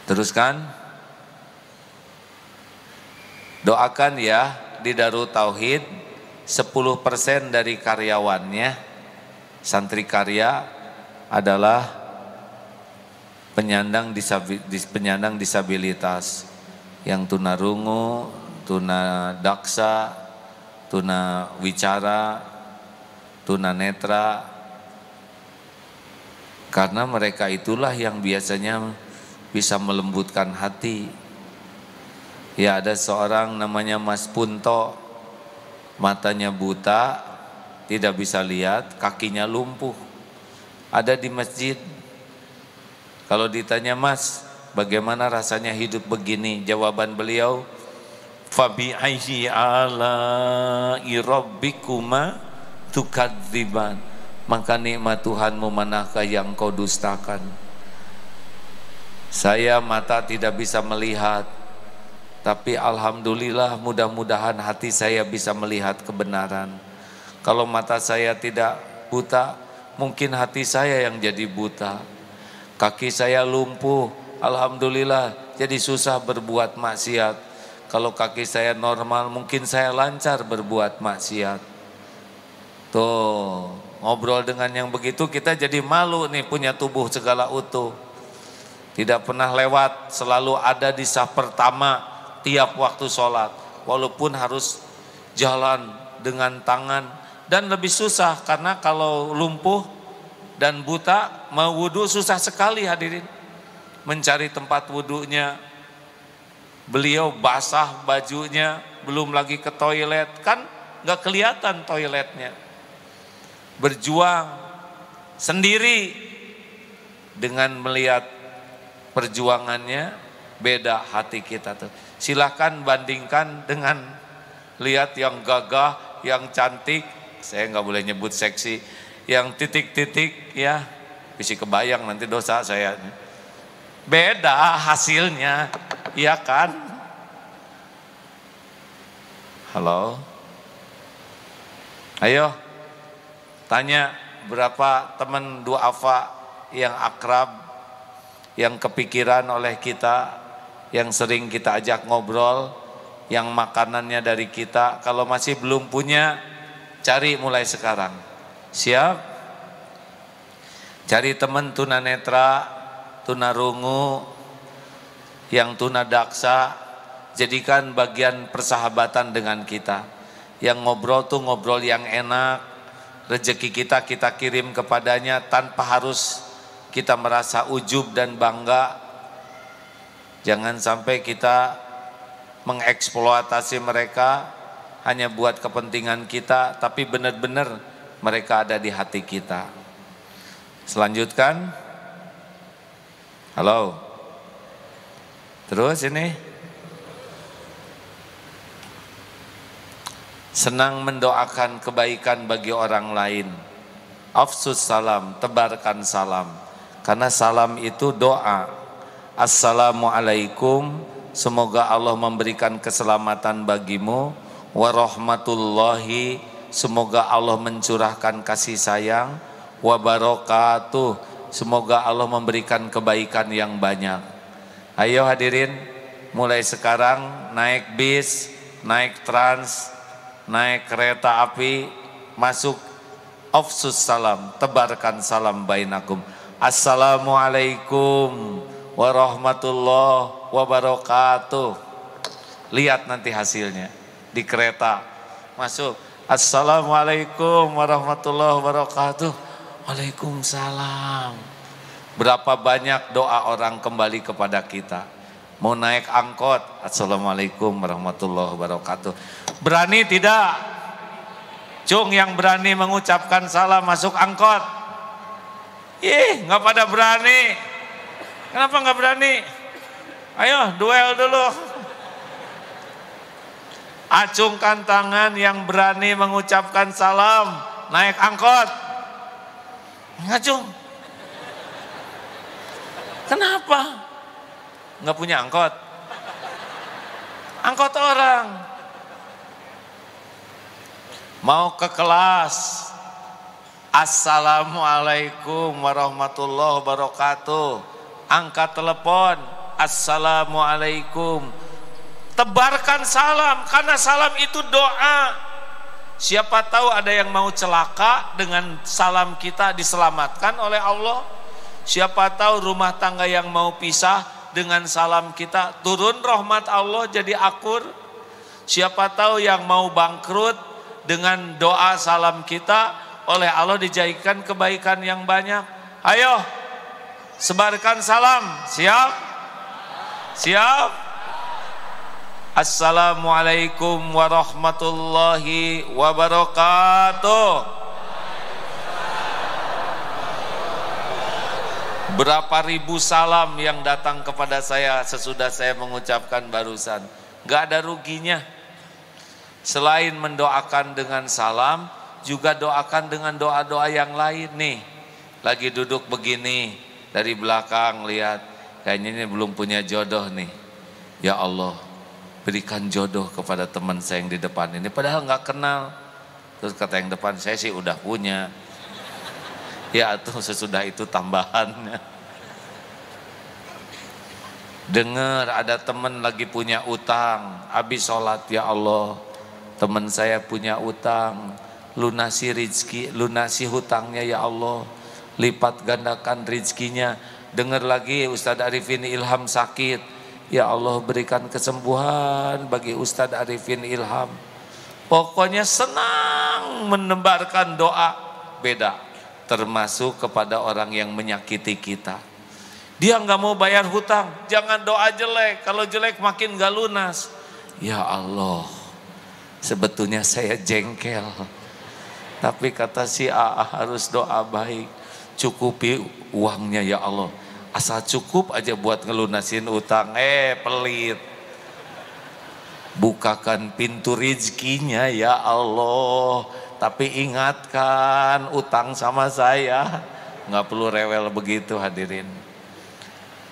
Teruskan. Doakan ya di Darut Tauhid 10% dari karyawannya santri karya adalah penyandang disabilitas yang tunarungu, tunadaksa, tunawicara, tunanetra, karena mereka itulah yang biasanya bisa melembutkan hati. Ya, ada seorang namanya Mas Punto, matanya buta, tidak bisa lihat, kakinya lumpuh, ada di masjid. Kalau ditanya, Mas, bagaimana rasanya hidup begini? Jawaban beliau, fabi aihi ala'i rabbikuma tukadziban, maka nikmat Tuhanmu manakah yang kau dustakan? Saya mata tidak bisa melihat, tapi alhamdulillah mudah-mudahan hati saya bisa melihat kebenaran. Kalau mata saya tidak buta, mungkin hati saya yang jadi buta. Kaki saya lumpuh, alhamdulillah jadi susah berbuat maksiat. Kalau kaki saya normal, mungkin saya lancar berbuat maksiat. Tuh, ngobrol dengan yang begitu kita jadi malu nih, punya tubuh segala utuh. Tidak pernah lewat, selalu ada di saf pertama tiap waktu sholat. Walaupun harus jalan dengan tangan dan lebih susah karena kalau lumpuh dan buta mau wudhu susah sekali hadirin. Mencari tempat wudhunya, beliau basah bajunya, belum lagi ke toilet, kan nggak kelihatan toiletnya. Berjuang sendiri, dengan melihat perjuangannya beda hati kita tuh. Silahkan bandingkan dengan lihat yang gagah, yang cantik, saya nggak boleh nyebut seksi, yang titik-titik ya, bisa kebayang nanti dosa saya. Beda hasilnya, iya kan? Halo, ayo tanya berapa teman duafa yang akrab, yang kepikiran oleh kita, yang sering kita ajak ngobrol, yang makanannya dari kita. Kalau masih belum punya, cari mulai sekarang. Siap? Cari teman tunanetra, tunarungu, yang tunadaksa, jadikan bagian persahabatan dengan kita. Yang ngobrol tuh ngobrol yang enak, rezeki kita kirim kepadanya tanpa harus kita merasa ujub dan bangga. Jangan sampai kita mengeksploitasi mereka hanya buat kepentingan kita, tapi benar-benar mereka ada di hati kita. Selanjutkan. Halo. Terus ini. Senang mendoakan kebaikan bagi orang lain. Afsus salam, tebarkan salam. Karena salam itu doa. Assalamualaikum, semoga Allah memberikan keselamatan bagimu. Warahmatullahi, semoga Allah mencurahkan kasih sayang. Wabarakatuh, semoga Allah memberikan kebaikan yang banyak. Ayo hadirin, mulai sekarang naik bis, naik trans, naik kereta api, masuk afsus salam, tebarkan salam bainakum. Assalamualaikum warahmatullahi wabarakatuh. Lihat nanti hasilnya di kereta masuk. Assalamualaikum warahmatullahi wabarakatuh. Waalaikumsalam. Berapa banyak doa orang kembali kepada kita. Mau naik angkot, assalamualaikum warahmatullahi wabarakatuh. Berani tidak? Cung yang berani mengucapkan salam masuk angkot. Nggak pada berani. Kenapa nggak berani? Ayo duel dulu. Acungkan tangan yang berani mengucapkan salam naik angkot. Ngacung. Kenapa? Nggak punya angkot? Angkot orang. Mau ke kelas. Assalamualaikum warahmatullahi wabarakatuh. Angkat telepon. Assalamualaikum. Tebarkan salam, karena salam itu doa. Siapa tahu ada yang mau celaka, dengan salam kita diselamatkan oleh Allah. Siapa tahu rumah tangga yang mau pisah, dengan salam kita turun rahmat Allah jadi akur. Siapa tahu yang mau bangkrut, dengan doa salam kita oleh Allah dijadikan kebaikan yang banyak. Ayo sebarkan salam. Siap? Siap? Assalamualaikum warahmatullahi wabarakatuh. Berapa ribu salam yang datang kepada saya sesudah saya mengucapkan barusan. Gak ada ruginya. Selain mendoakan dengan salam, juga doakan dengan doa-doa yang lain. Nih, lagi duduk begini, dari belakang lihat, kayaknya ini belum punya jodoh nih. Ya Allah, berikan jodoh kepada teman saya yang di depan ini, padahal nggak kenal. Terus kata yang depan, saya sih udah punya. Ya tuh sesudah itu tambahannya. Dengar ada teman lagi punya utang, habis sholat, ya Allah, teman saya punya utang, lunasi rizki, lunasi hutangnya ya Allah, lipat gandakan rizkinya. Dengar lagi Ustadz Arifin Ilham sakit, ya Allah berikan kesembuhan bagi Ustadz Arifin Ilham. Pokoknya senang menebarkan doa beda, termasuk kepada orang yang menyakiti kita. Dia nggak mau bayar hutang, jangan doa jelek, kalau jelek makin gak lunas. Ya Allah, sebetulnya saya jengkel, tapi kata si AA harus doa baik, cukupi uangnya ya Allah. Asal cukup aja buat ngelunasin utang. Pelit. Bukakan pintu rizkinya ya Allah, tapi ingatkan utang sama saya. Nggak perlu rewel begitu hadirin.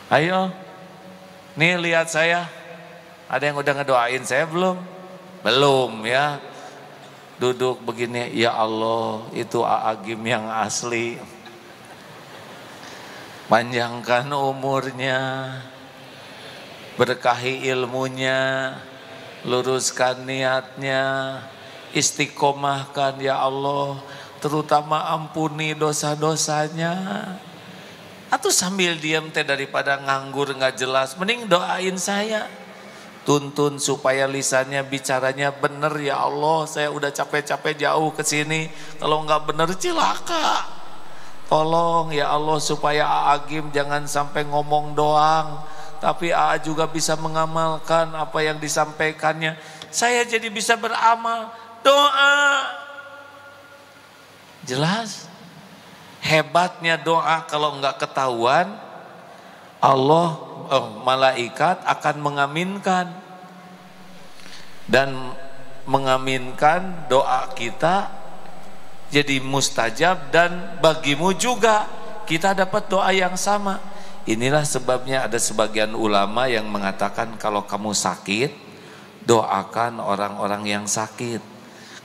Ayo, nih lihat saya. Ada yang udah ngedoain saya belum? Belum ya. Duduk begini, ya Allah, itu Aagim yang asli. Panjangkan umurnya, berkahi ilmunya, luruskan niatnya, istiqomahkan ya Allah, terutama ampuni dosa-dosanya. Atau sambil diam teh daripada nganggur nggak jelas, mending doain saya. Tuntun supaya lisannya bicaranya bener ya Allah, saya udah capek-capek jauh ke sini, kalau nggak bener cilaka. Tolong ya Allah supaya Aagim jangan sampai ngomong doang, tapi AA juga bisa mengamalkan apa yang disampaikannya. Saya jadi bisa beramal, doa. Jelas? Hebatnya doa kalau enggak ketahuan, Allah, malaikat akan mengaminkan. Dan mengaminkan doa kita jadi mustajab, dan bagimu juga kita dapat doa yang sama. Inilah sebabnya ada sebagian ulama yang mengatakan kalau kamu sakit, doakan orang-orang yang sakit,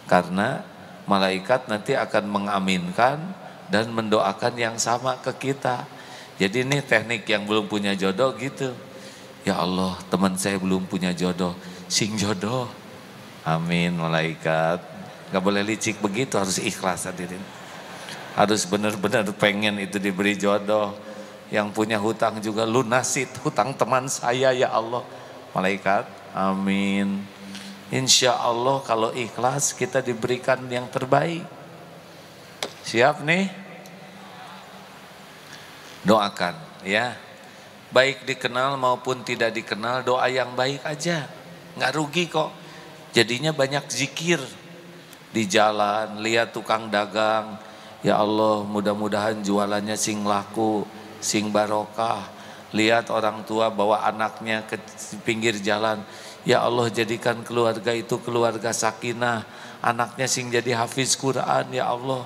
karena malaikat nanti akan mengaminkan dan mendoakan yang sama ke kita. Jadi ini teknik yang belum punya jodoh gitu. Ya Allah, teman saya belum punya jodoh, sing jodoh. Amin malaikat. Gak boleh licik begitu, harus ikhlas hadirin. Harus benar-benar pengen itu diberi jodoh. Yang punya hutang juga lunasi hutang teman saya ya Allah. Malaikat, amin. Insya Allah kalau ikhlas kita diberikan yang terbaik. Siap nih? Doakan ya. Baik dikenal maupun tidak dikenal, doa yang baik aja. Gak rugi kok. Jadinya banyak zikir. Di jalan, lihat tukang dagang, ya Allah mudah-mudahan jualannya sing laku, sing barokah. Lihat orang tua bawa anaknya ke pinggir jalan, ya Allah jadikan keluarga itu keluarga sakinah, anaknya sing jadi hafiz Quran ya Allah.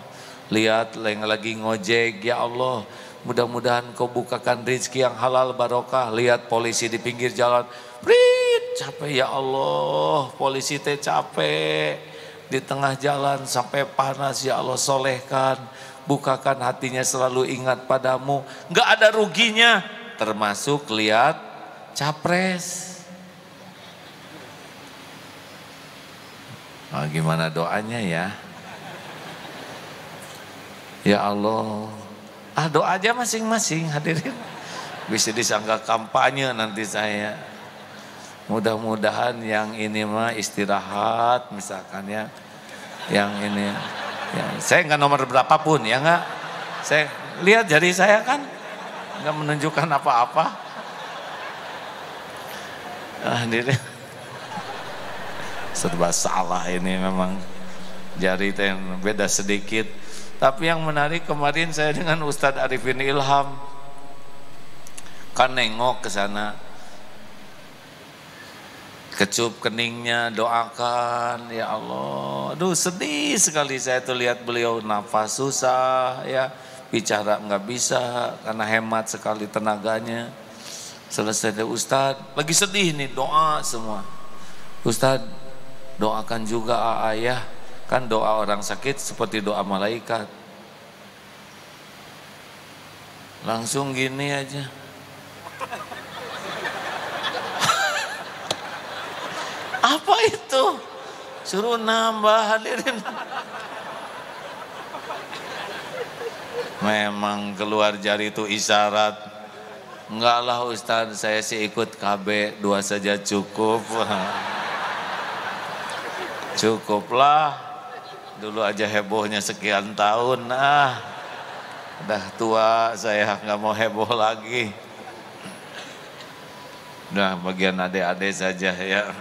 Lihat yang lagi ngojek, ya Allah mudah-mudahan kau bukakan rezeki yang halal barokah. Lihat polisi di pinggir jalan, capek ya Allah, polisi teh capek. di tengah jalan sampai panas, ya Allah solehkan, bukakan hatinya selalu ingat padamu. Nggak ada ruginya, termasuk lihat capres. Nah, gimana doanya ya? Ya Allah, doa aja masing-masing hadirin. Bisa disangka kampanye nanti saya. Mudah-mudahan yang ini mah istirahat misalkan ya. Yang ini ya, saya nggak nomor berapapun ya nggak. Saya lihat jari saya kan nggak menunjukkan apa-apa. Hadirin, serba salah ini memang, jari itu yang beda sedikit. Tapi yang menarik kemarin saya dengan Ustadz Arifin Ilham kan nengok ke sana, kecup keningnya, doakan, ya Allah. Aduh sedih sekali saya tuh lihat beliau, nafas susah ya, bicara nggak bisa karena hemat sekali tenaganya. Selesai deh Ustadz, lagi sedih nih, doa semua. Ustadz doakan juga ayah, kan doa orang sakit seperti doa malaikat. Langsung gini aja. Apa itu? Suruh nambah hadirin. Memang keluar jari itu isyarat. Enggak lah Ustadz, saya sih ikut KB, 2 saja cukup. Cukuplah. Dulu aja hebohnya sekian tahun. Udah tua saya, nggak mau heboh lagi. Udah bagian adik-adik saja ya.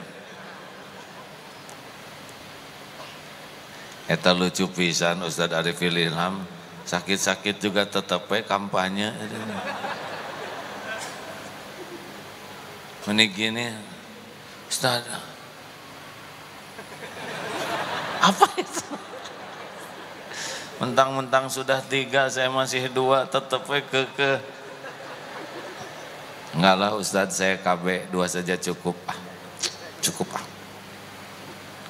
Eta lucu pisan Ustadz Arifin Ilham, sakit-sakit juga tetap kampanye. Menik gini, Ustadz, apa itu? Mentang-mentang sudah 3, saya masih 2, tetap ke. Enggak lah Ustadz, saya KB 2 saja cukup. Cukup.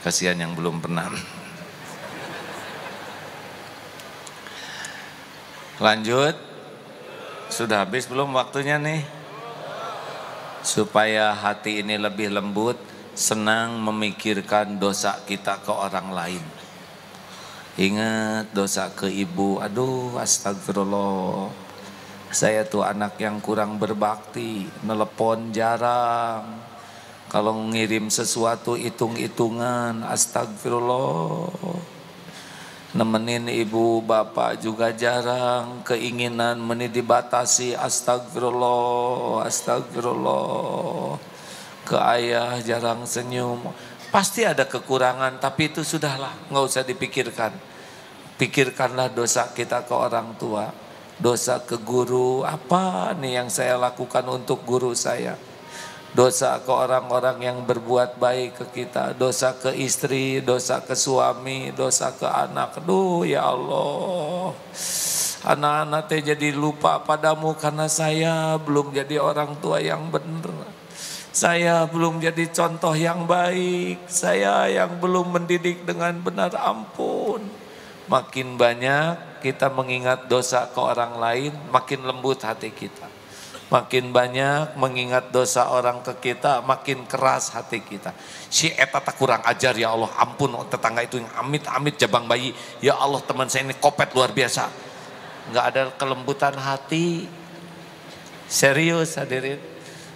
Kasihan yang belum pernah. Lanjut. Sudah habis belum waktunya nih? Supaya hati ini lebih lembut, senang memikirkan dosa kita ke orang lain. Ingat dosa ke ibu, aduh astagfirullah. Saya tuh anak yang kurang berbakti, nelepon jarang. Kalau ngirim sesuatu hitung-hitungan, astagfirullah. Nemenin ibu bapak juga jarang, keinginan dibatasi, astagfirullah, astagfirullah. Ke ayah jarang senyum. Pasti ada kekurangan, tapi itu sudahlah, nggak usah dipikirkan. Pikirkanlah dosa kita ke orang tua, dosa ke guru, apa nih yang saya lakukan untuk guru saya. Dosa ke orang-orang yang berbuat baik ke kita, dosa ke istri, dosa ke suami, dosa ke anak. Aduh ya Allah, anak-anak teh jadi lupa padamu karena saya belum jadi orang tua yang benar. Saya belum jadi contoh yang baik, saya yang belum mendidik dengan benar, ampun. Makin banyak kita mengingat dosa ke orang lain, makin lembut hati kita. Makin banyak mengingat dosa orang ke kita, makin keras hati kita. Si eta tak kurang ajar ya Allah, ampun tetangga itu yang amit-amit jabang bayi. Ya Allah teman saya ini kopet luar biasa. Nggak ada kelembutan hati. Serius hadirin.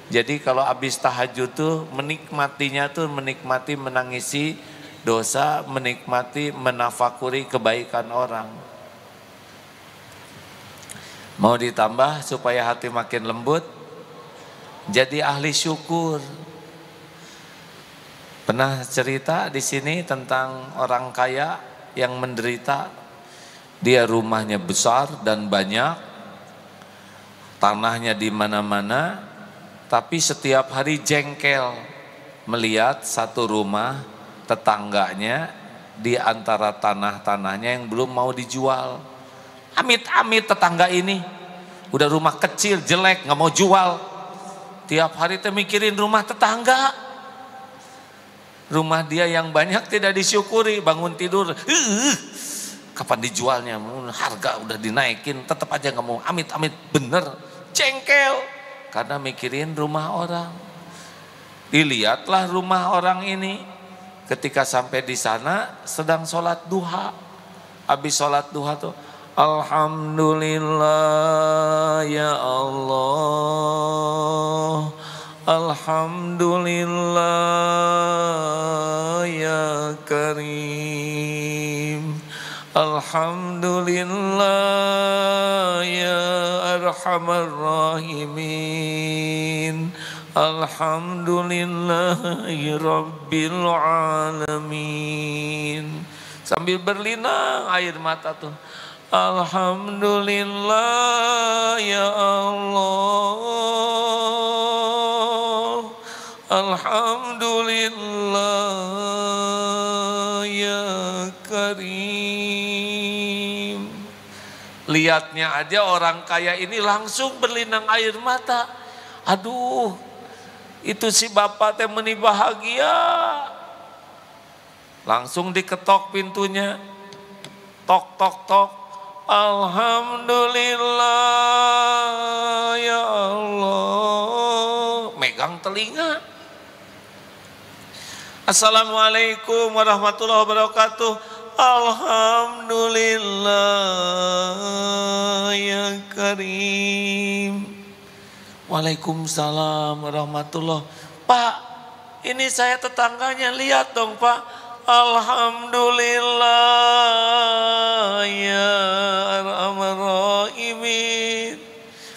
Jadi kalau habis tahajud tuh menikmatinya tuh menikmati menangisi dosa, menikmati menafakuri kebaikan orang. Mau ditambah supaya hati makin lembut, jadi ahli syukur. Pernah cerita di sini tentang orang kaya yang menderita. Dia rumahnya besar dan banyak, tanahnya di mana-mana, tapi setiap hari jengkel melihat satu rumah tetangganya di antara tanah-tanahnya yang belum mau dijual. Amit-amit tetangga ini udah rumah kecil jelek nggak mau jual, tiap hari teh mikirin rumah tetangga. Rumah dia yang banyak tidak disyukuri, bangun tidur, kapan dijualnya, harga udah dinaikin, tetap aja nggak mau, amit-amit, bener, jengkel, karena mikirin rumah orang. Dilihatlah rumah orang ini, ketika sampai di sana sedang sholat duha, habis sholat duha tuh, Alhamdulillah ya Allah, Alhamdulillah ya Karim, Alhamdulillah ya Arhamar Rahimin, Alhamdulillahi Rabbil Alamin. Sambil berlinang air mata tuh, Alhamdulillah ya Allah, Alhamdulillah ya Karim. Lihatnya aja orang kaya ini langsung berlinang air mata. Aduh, itu si bapak teh meni bahagia. Langsung diketok pintunya, tok tok tok, Alhamdulillah ya Allah. Megang telinga. Assalamualaikum warahmatullahi wabarakatuh. Alhamdulillah ya Karim. Waalaikumsalam warahmatullahi. Pak, ini saya tetangganya, lihat dong Pak. Alhamdulillah ya Arhamar Rahimin.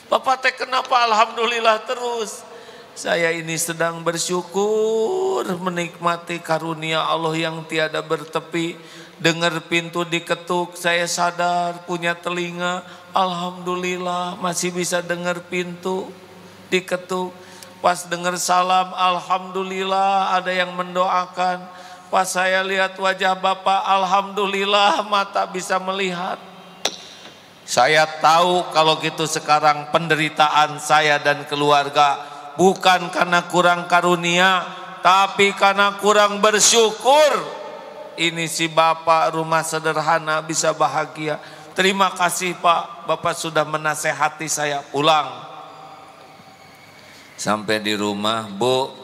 Bapak teh kenapa alhamdulillah terus? Saya ini sedang bersyukur menikmati karunia Allah yang tiada bertepi. Dengar pintu diketuk, saya sadar punya telinga. Alhamdulillah masih bisa dengar pintu diketuk. Pas dengar salam, alhamdulillah ada yang mendoakan. Pas saya lihat wajah Bapak, alhamdulillah mata bisa melihat. Saya tahu kalau gitu sekarang penderitaan saya dan keluarga bukan karena kurang karunia, tapi karena kurang bersyukur. Ini si Bapak rumah sederhana bisa bahagia. Terima kasih Pak, Bapak sudah menasehati saya pulang. Sampai di rumah, Bu,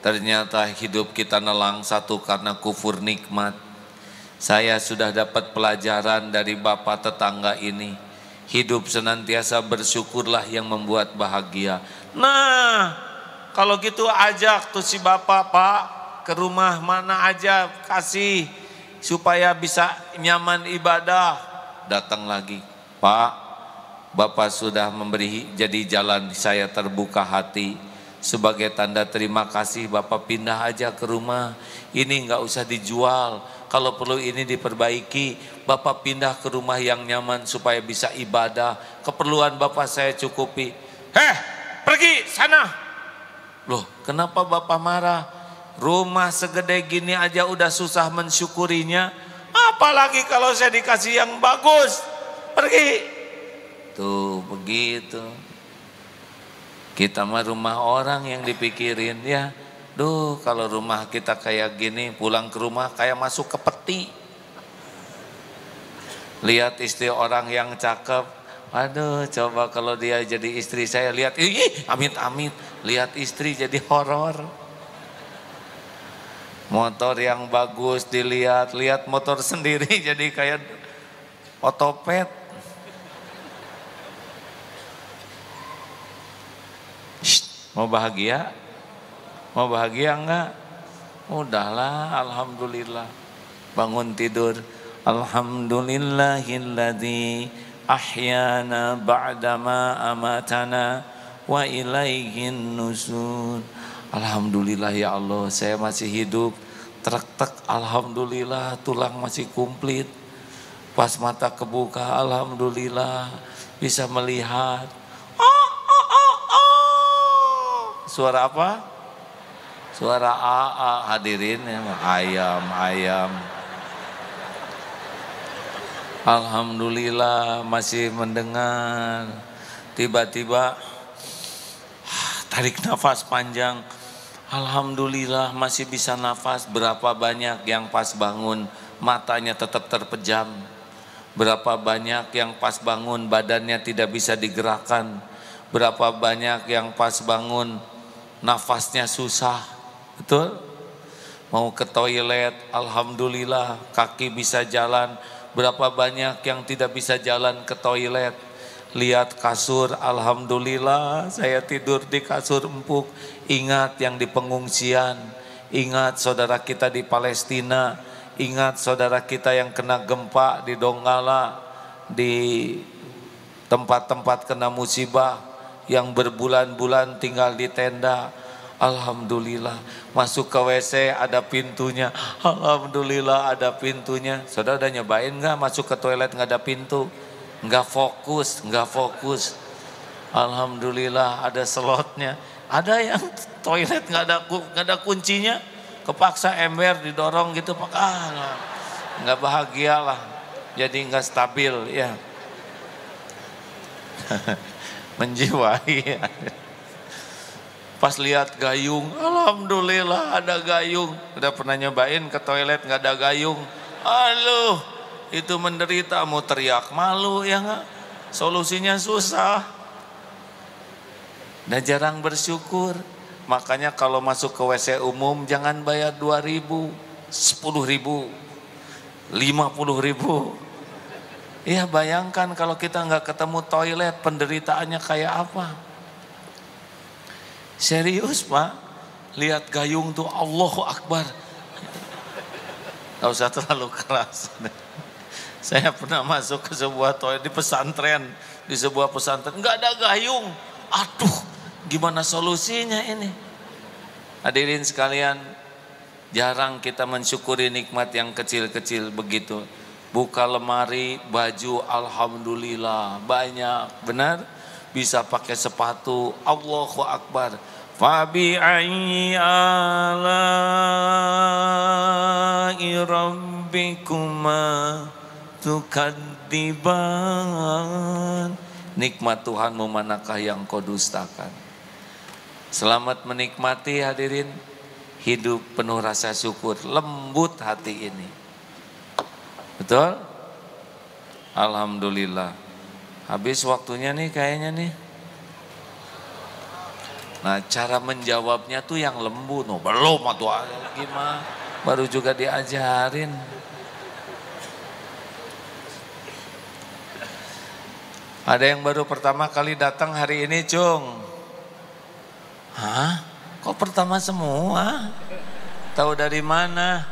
ternyata hidup kita nelang satu karena kufur nikmat. Saya sudah dapat pelajaran dari bapak tetangga ini. Hidup senantiasa bersyukurlah yang membuat bahagia. Nah, kalau gitu ajak tuh si bapak, Pak, ke rumah mana aja, kasih supaya bisa nyaman ibadah. Datang lagi, Pak, Bapak sudah memberi jadi jalan saya terbuka hati. Sebagai tanda terima kasih Bapak pindah aja ke rumah. Ini nggak usah dijual. Kalau perlu ini diperbaiki. Bapak pindah ke rumah yang nyaman supaya bisa ibadah. Keperluan Bapak saya cukupi. Pergi sana. Loh, kenapa Bapak marah? Rumah segede gini aja udah susah mensyukurinya. Apalagi kalau saya dikasih yang bagus. Pergi. Tuh begitu. Kita mah rumah orang yang dipikirin ya. Duh, kalau rumah kita kayak gini, pulang ke rumah kayak masuk ke peti. Lihat istri orang yang cakep. Aduh, coba kalau dia jadi istri saya, lihat, amit-amit. Lihat istri jadi horor. Motor yang bagus dilihat, lihat motor sendiri jadi kayak otopet. Mau bahagia? Mau bahagia enggak? Udahlah, alhamdulillah. Bangun tidur, alhamdulillahilladzi ahyana ba'dama amatana wa ilaihin nusur. Alhamdulillah ya Allah, saya masih hidup. Trek-trek, alhamdulillah, tulang masih komplit. Pas mata kebuka, alhamdulillah, bisa melihat. Suara apa? Suara AA, hadirin ya, ayam. Alhamdulillah masih mendengar. Tiba-tiba tarik nafas panjang. Alhamdulillah masih bisa nafas. Berapa banyak yang pas bangun matanya tetap terpejam. Berapa banyak yang pas bangun badannya tidak bisa digerakkan. Berapa banyak yang pas bangun nafasnya susah. Betul? Mau ke toilet, alhamdulillah kaki bisa jalan. Berapa banyak yang tidak bisa jalan ke toilet. Lihat kasur, alhamdulillah saya tidur di kasur empuk. Ingat yang di pengungsian, ingat saudara kita di Palestina, ingat saudara kita yang kena gempa di Donggala, di tempat-tempat kena musibah, yang berbulan-bulan tinggal di tenda. Alhamdulillah, masuk ke WC ada pintunya. Alhamdulillah ada pintunya. Saudara udah nyobain nggak masuk ke toilet nggak ada pintu? Nggak fokus. Alhamdulillah ada slotnya. Ada yang toilet nggak ada kuncinya, kepaksa ember didorong gitu, nggak bahagia lah, jadi nggak stabil ya, menjiwai. Pas lihat gayung, alhamdulillah ada gayung. Udah pernah nyobain ke toilet nggak ada gayung? Aduh, itu menderita, mau teriak malu ya nggak? Solusinya susah. Dan jarang bersyukur. Makanya kalau masuk ke WC umum jangan bayar 2.000, 10.000, 50.000. Ya bayangkan kalau kita nggak ketemu toilet penderitaannya kayak apa. Serius Pak, lihat gayung tuh Allahu Akbar. Gak usah terlalu keras. Saya pernah masuk ke sebuah toilet di pesantren, di sebuah pesantren nggak ada gayung. Aduh, gimana solusinya ini? Hadirin sekalian, jarang kita mensyukuri nikmat yang kecil-kecil begitu. Buka lemari, baju alhamdulillah banyak, benar? Bisa pakai sepatu, Allahu Akbar. Fabi ayyi ala'i rabbikuma tukadziban. Nikmat Tuhanmu manakah yang kau dustakan? Selamat menikmati hadirin, hidup penuh rasa syukur, lembut hati ini. Betul? Alhamdulillah. Habis waktunya nih kayaknya nih. Nah cara menjawabnya tuh yang lembut. No, belum atau gimana? Baru juga diajarin. Ada yang baru pertama kali datang hari ini, Cung? Hah? Kok pertama semua? Tahu dari mana?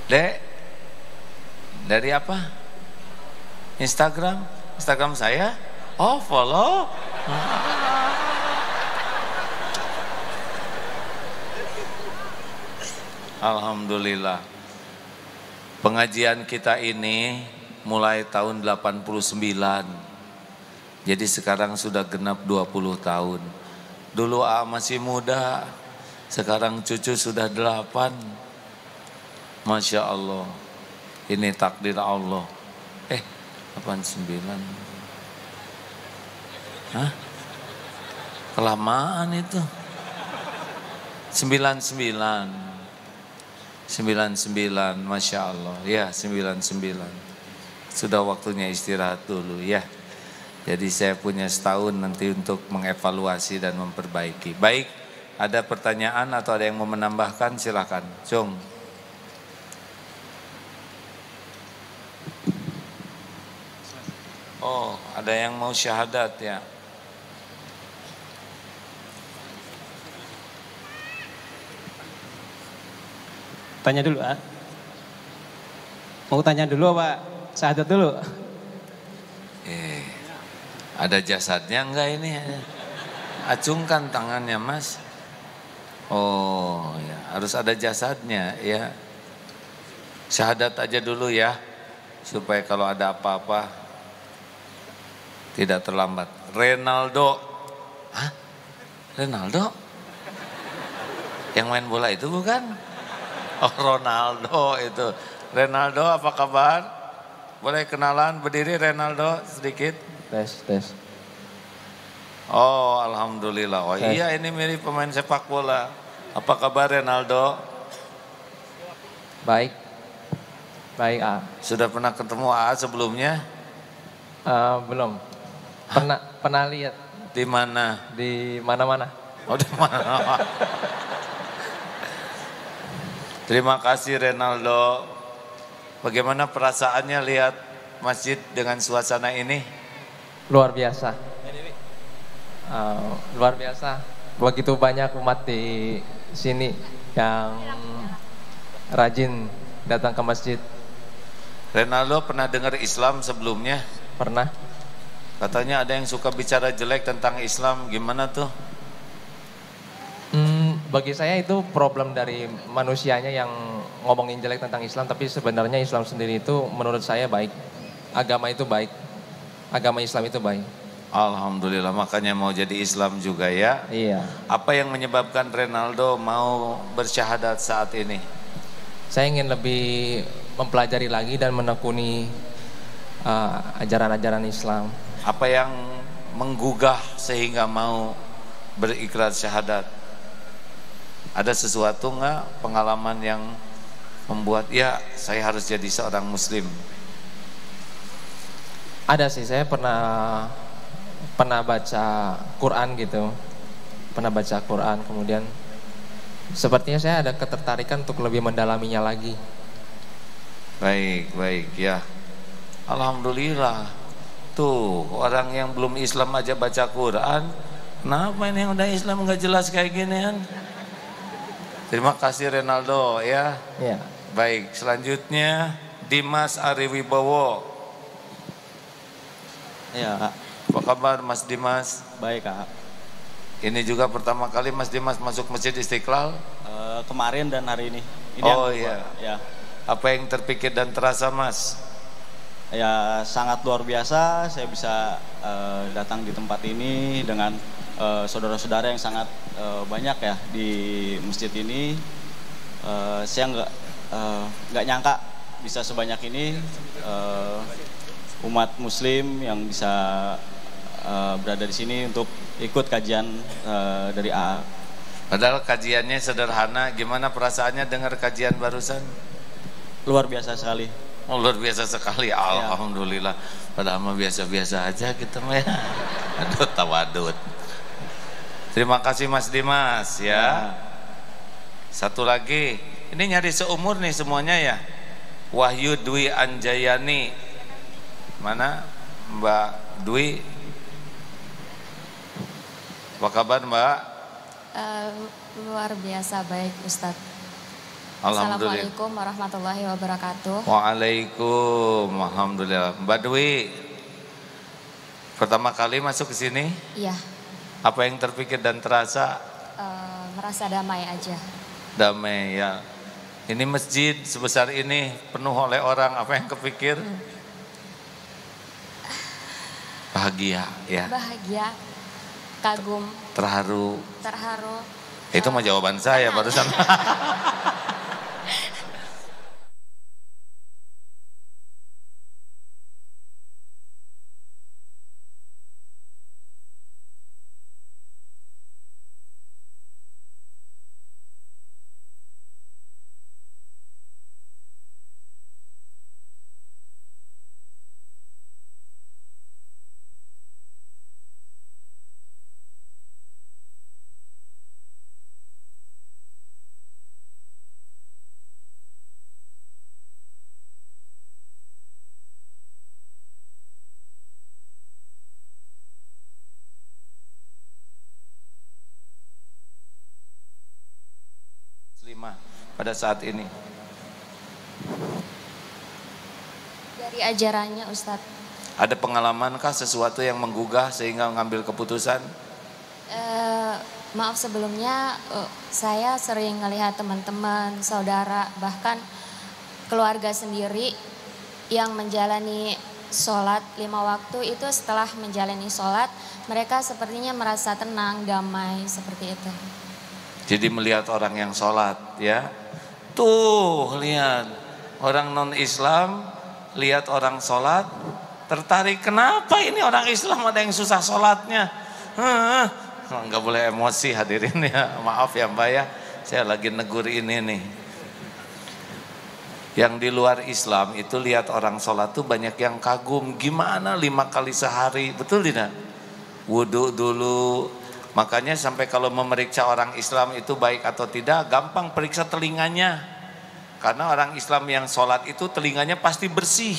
Dek? Dari apa? Instagram saya? Oh follow? Alhamdulillah. Pengajian kita ini mulai tahun 89. Jadi sekarang sudah genap 20 tahun. Dulu masih muda, sekarang cucu sudah 8. Masya Allah. Ini takdir Allah. 89. Hah? Kelamaan itu. 99. 99, Masya Allah. Ya 99. Sudah waktunya istirahat dulu ya. Jadi saya punya setahun nanti untuk mengevaluasi dan memperbaiki. Baik, ada pertanyaan atau ada yang mau menambahkan? Silakan, Cung. Oh, ada yang mau syahadat ya. Tanya dulu, mau tanya dulu apa syahadat dulu? Ada jasadnya enggak ini? Acungkan tangannya Mas. Oh ya, harus ada jasadnya ya. Syahadat aja dulu ya, supaya kalau ada apa-apa tidak terlambat. Renaldo. Hah? Renaldo? Yang main bola itu bukan? Oh Ronaldo itu. Renaldo apa kabar? Boleh kenalan, berdiri Renaldo sedikit. Tes. Oh, alhamdulillah. Oh iya, ini mirip pemain sepak bola. Apa kabar Renaldo? Baik. Baik, A. Sudah pernah ketemu AA sebelumnya? Belum. Pernah lihat Di mana? di mana-mana. Oh, di mana? Terima kasih Renaldo. Bagaimana perasaannya lihat masjid dengan suasana ini? Luar biasa. Luar biasa. Begitu banyak umat di sini yang rajin datang ke masjid. Renaldo pernah dengar Islam sebelumnya? Pernah. Katanya ada yang suka bicara jelek tentang Islam, gimana tuh? Bagi saya itu problem dari manusianya yang ngomongin jelek tentang Islam, tapi sebenarnya Islam sendiri itu menurut saya baik. Agama itu baik. Agama Islam itu baik. Alhamdulillah, makanya mau jadi Islam juga ya. Iya. Apa yang menyebabkan Renaldo mau bersyahadat saat ini? Saya ingin lebih mempelajari lagi dan menekuni ajaran-ajaran Islam. Apa yang menggugah sehingga mau berikrar syahadat? Ada sesuatu nggak pengalaman yang membuat ya saya harus jadi seorang muslim? Ada sih, saya pernah baca Quran gitu. Pernah baca Quran, kemudian sepertinya saya ada ketertarikan untuk lebih mendalaminya lagi. Baik ya. Alhamdulillah. Tuh orang yang belum Islam aja baca Quran. Kenapa ini yang udah Islam nggak jelas kayak gini kan? Terima kasih Renaldo ya. Ya. Baik, selanjutnya Dimas Ariwibowo. Ya, Kak. Apa kabar Mas Dimas? Baik, Kak. Ini juga pertama kali Mas Dimas masuk Masjid Istiqlal? Kemarin dan hari ini. Oh iya. Ya. Apa yang terpikir dan terasa Mas? Ya, sangat luar biasa saya bisa datang di tempat ini dengan saudara-saudara yang sangat banyak ya di masjid ini. Saya nggak nyangka bisa sebanyak ini umat Muslim yang bisa berada di sini untuk ikut kajian dari AA. Padahal kajiannya sederhana. Gimana perasaannya dengar kajian barusan? Luar biasa sekali. Oh, luar biasa sekali. Alhamdulillah. Padahal mah biasa-biasa aja kita mah. Aduh, tawadud. Terima kasih Mas Dimas ya. Satu lagi, ini nyari seumur nih semuanya ya. Wahyu Dwi Anjayani. Mana Mbak Dwi? Apa kabar Mbak? Luar biasa baik Ustadz. Alhamdulillah. Assalamualaikum warahmatullahi wabarakatuh. Waalaikumsalam. Alhamdulillah. Mbak Dwi, pertama kali masuk ke sini? Iya. Apa yang terpikir dan terasa? Merasa damai aja. Damai ya. Ini masjid sebesar ini penuh oleh orang, apa yang kepikir? Bahagia ya. Bahagia, kagum, Terharu. terharu. Itu mah jawaban saya barusan. Pada saat ini. Dari ajarannya Ustadz. Ada pengalaman kah sesuatu yang menggugah sehingga mengambil keputusan? Maaf sebelumnya, saya sering melihat teman-teman, saudara, bahkan keluarga sendiri yang menjalani sholat 5 waktu itu setelah menjalani sholat, mereka sepertinya merasa tenang, damai, seperti itu. Jadi melihat orang yang sholat ya. Tuh lihat orang non-Islam lihat orang sholat tertarik. Kenapa ini orang Islam ada yang susah sholatnya? Nggak boleh emosi hadirin ya, maaf ya Mbak ya, saya lagi negur ini nih. Yang di luar Islam itu lihat orang sholat tuh banyak yang kagum, gimana 5 kali sehari, betul tidak? Wudhu dulu, makanya sampai kalau memeriksa orang Islam itu baik atau tidak, gampang periksa telinganya. Karena orang Islam yang sholat itu telinganya pasti bersih.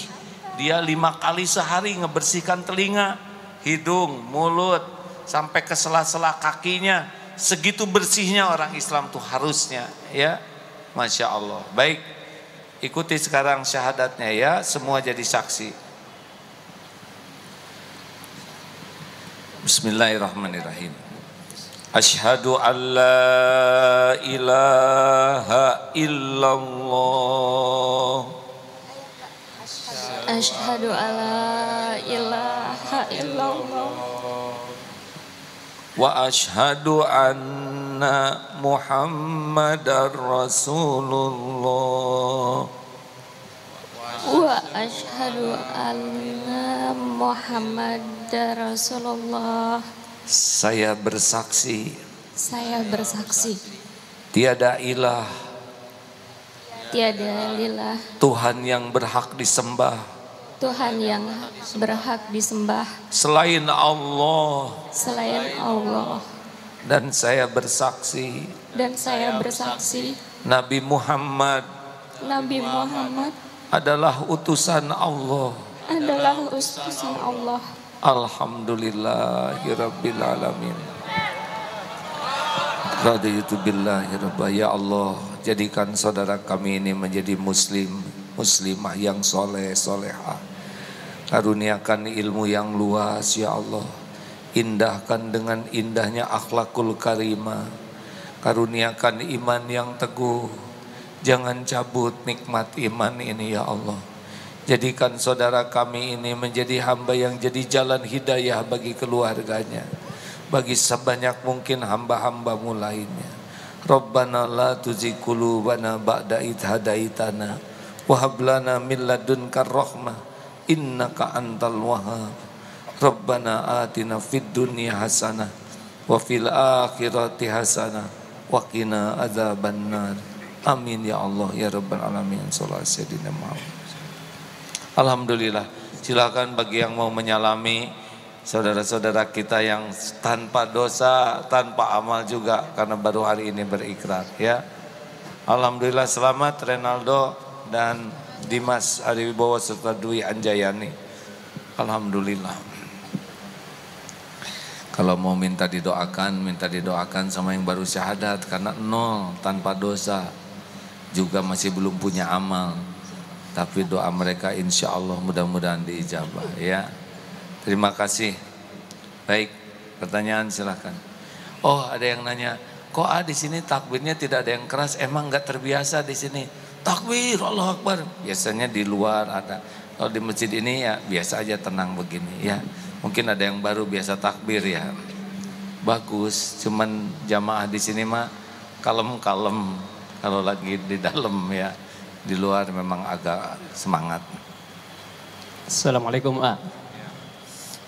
Dia 5 kali sehari ngebersihkan telinga, hidung, mulut, sampai ke sela-sela kakinya. Segitu bersihnya orang Islam tuh harusnya ya. Masya Allah. Baik, ikuti sekarang syahadatnya ya, semua jadi saksi. Bismillahirrahmanirrahim. Asyhadu an la ilaha illallah. Asyhadu an la ilaha illallah. Wa asyhadu anna Muhammadar Rasulullah. Wa asyhadu anna Muhammadar Rasulullah. Saya bersaksi, Saya bersaksi tiada ilah, tiada ilah Tuhan yang berhak disembah Tuhan yang berhak disembah selain Allah, selain Allah. dan saya bersaksi Dan saya bersaksi Nabi Muhammad Nabi Muhammad adalah utusan Allah. adalah utusan Allah. Alhamdulillahirabbil alamin. Radiyatu billahi rabba. Ya Allah, jadikan saudara kami ini menjadi muslim, muslimah yang soleh, solehah. Karuniakan ilmu yang luas ya Allah. Indahkan dengan indahnya akhlakul karimah. Karuniakan iman yang teguh. Jangan cabut nikmat iman ini ya Allah. Jadikan saudara kami ini menjadi hamba yang jadi jalan hidayah bagi keluarganya, bagi sebanyak mungkin hamba-hambamu lainnya. Rabbana la tuzigh qulubana ba'da idh hadaitana wa hab lana min ladunka rahmah innaka antal wahhab. Rabbana atina fid dunya hasanah wa fil akhirati hasanah wa qina adzabannar. Amin ya Allah ya rabbal alamin. Shallallahu alaihi wasallam. Alhamdulillah. Silakan bagi yang mau menyalami saudara-saudara kita yang tanpa dosa, tanpa amal juga, karena baru hari ini berikrar ya. Alhamdulillah, selamat Renaldo dan Dimas Ariwibowo serta Dwi Anjayani. Alhamdulillah. Kalau mau minta didoakan sama yang baru syahadat, karena 0 tanpa dosa, juga masih belum punya amal. Tapi doa mereka insya Allah mudah-mudahan diijabah ya. Terima kasih. Baik, pertanyaan silahkan. Oh, ada yang nanya, kok di sini takbirnya tidak ada yang keras? Emang nggak terbiasa di sini? Takbir, Allahu Akbar. Biasanya di luar ada. Kalau di masjid ini ya biasa aja, tenang begini ya. Mungkin ada yang baru biasa takbir ya. Bagus, cuman jamaah di sini mah kalem-kalem kalau lagi di dalam ya. Di luar memang agak semangat. Assalamualaikum.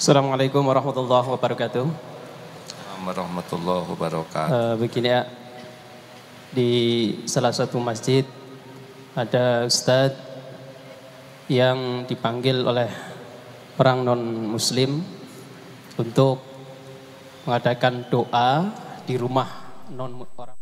Assalamualaikum warahmatullahi wabarakatuh. Warahmatullahi wabarakatuh. Begini ya, di salah satu masjid ada ustadz yang dipanggil oleh orang non muslim untuk mengadakan doa di rumah non orang.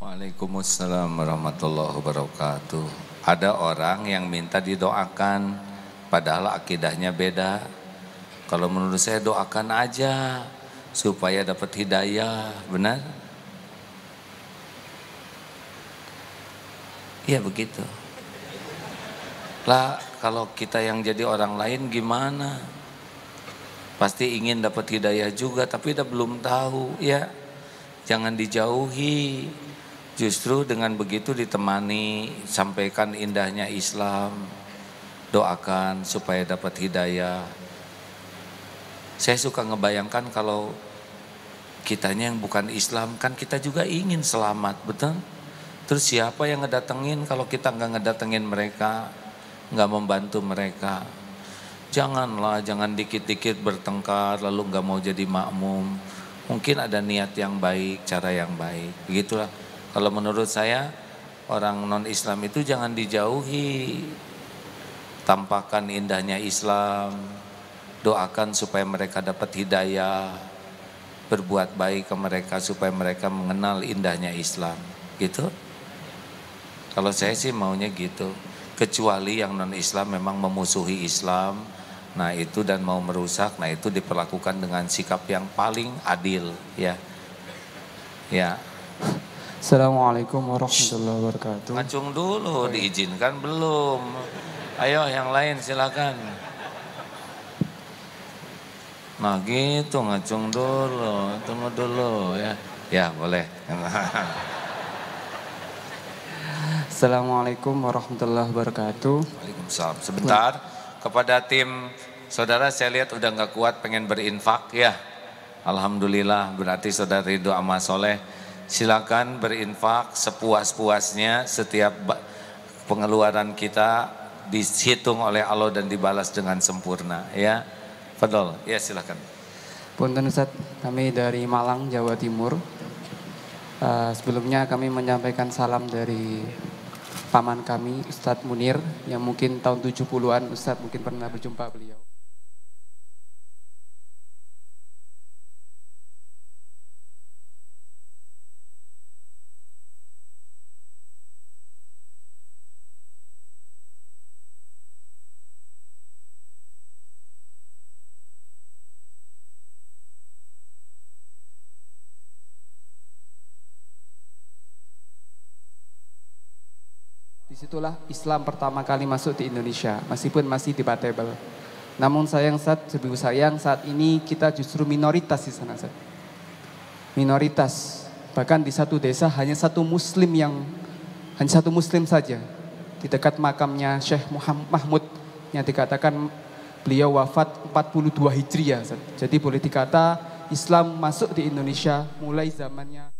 Waalaikumsalam warahmatullahi wabarakatuh. Ada orang yang minta didoakan, padahal akidahnya beda. Kalau menurut saya doakan aja. supaya dapat hidayah, benar? Iya begitu. Lah kalau kita yang jadi orang lain gimana? Pasti ingin dapat hidayah juga tapi udah belum tahu ya. Jangan dijauhi. Justru dengan begitu ditemani, sampaikan indahnya Islam. Doakan supaya dapat hidayah. Saya suka ngebayangkan kalau kitanya yang bukan Islam, kan kita juga ingin selamat, betul? Terus siapa yang ngedatengin kalau kita nggak ngedatengin mereka, nggak membantu mereka? Janganlah, jangan dikit-dikit bertengkar lalu nggak mau jadi makmum. Mungkin ada niat yang baik, cara yang baik. Begitulah. Kalau menurut saya orang non-Islam itu jangan dijauhi. Tampakkan indahnya Islam. Doakan supaya mereka dapat hidayah, berbuat baik ke mereka supaya mereka mengenal indahnya Islam, gitu. Kalau saya sih maunya gitu. Kecuali yang non-Islam memang memusuhi Islam, nah itu dan mau merusak, nah itu diperlakukan dengan sikap yang paling adil, ya. Ya. Assalamualaikum warahmatullahi wabarakatuh. Ngacung dulu, diizinkan belum? Ayo yang lain silakan. Nah gitu, ngacung dulu, tunggu dulu ya. Ya boleh. Assalamualaikum warahmatullahi wabarakatuh. Waalaikumsalam. Sebentar, kepada tim saudara saya lihat udah nggak kuat pengen berinfak ya. Alhamdulillah, berarti saudara Ridho Amal Soleh. Silakan berinfak sepuas-puasnya, setiap pengeluaran kita dihitung oleh Allah dan dibalas dengan sempurna ya. Fadol, ya silakan. Punten Ustaz, kami dari Malang, Jawa Timur. Sebelumnya kami menyampaikan salam dari paman kami, Ustadz Munir, yang mungkin tahun 70-an Ustadz mungkin pernah berjumpa beliau. Disitulah Islam pertama kali masuk di Indonesia, meskipun masih debatable. Namun sayang saat ini kita justru minoritas di sana, Ustaz. Minoritas, bahkan di satu desa hanya satu muslim saja. Di dekat makamnya Syekh Muhammad Mahmud yang dikatakan beliau wafat 42 Hijriah, Ustaz. Jadi boleh dikata Islam masuk di Indonesia mulai zamannya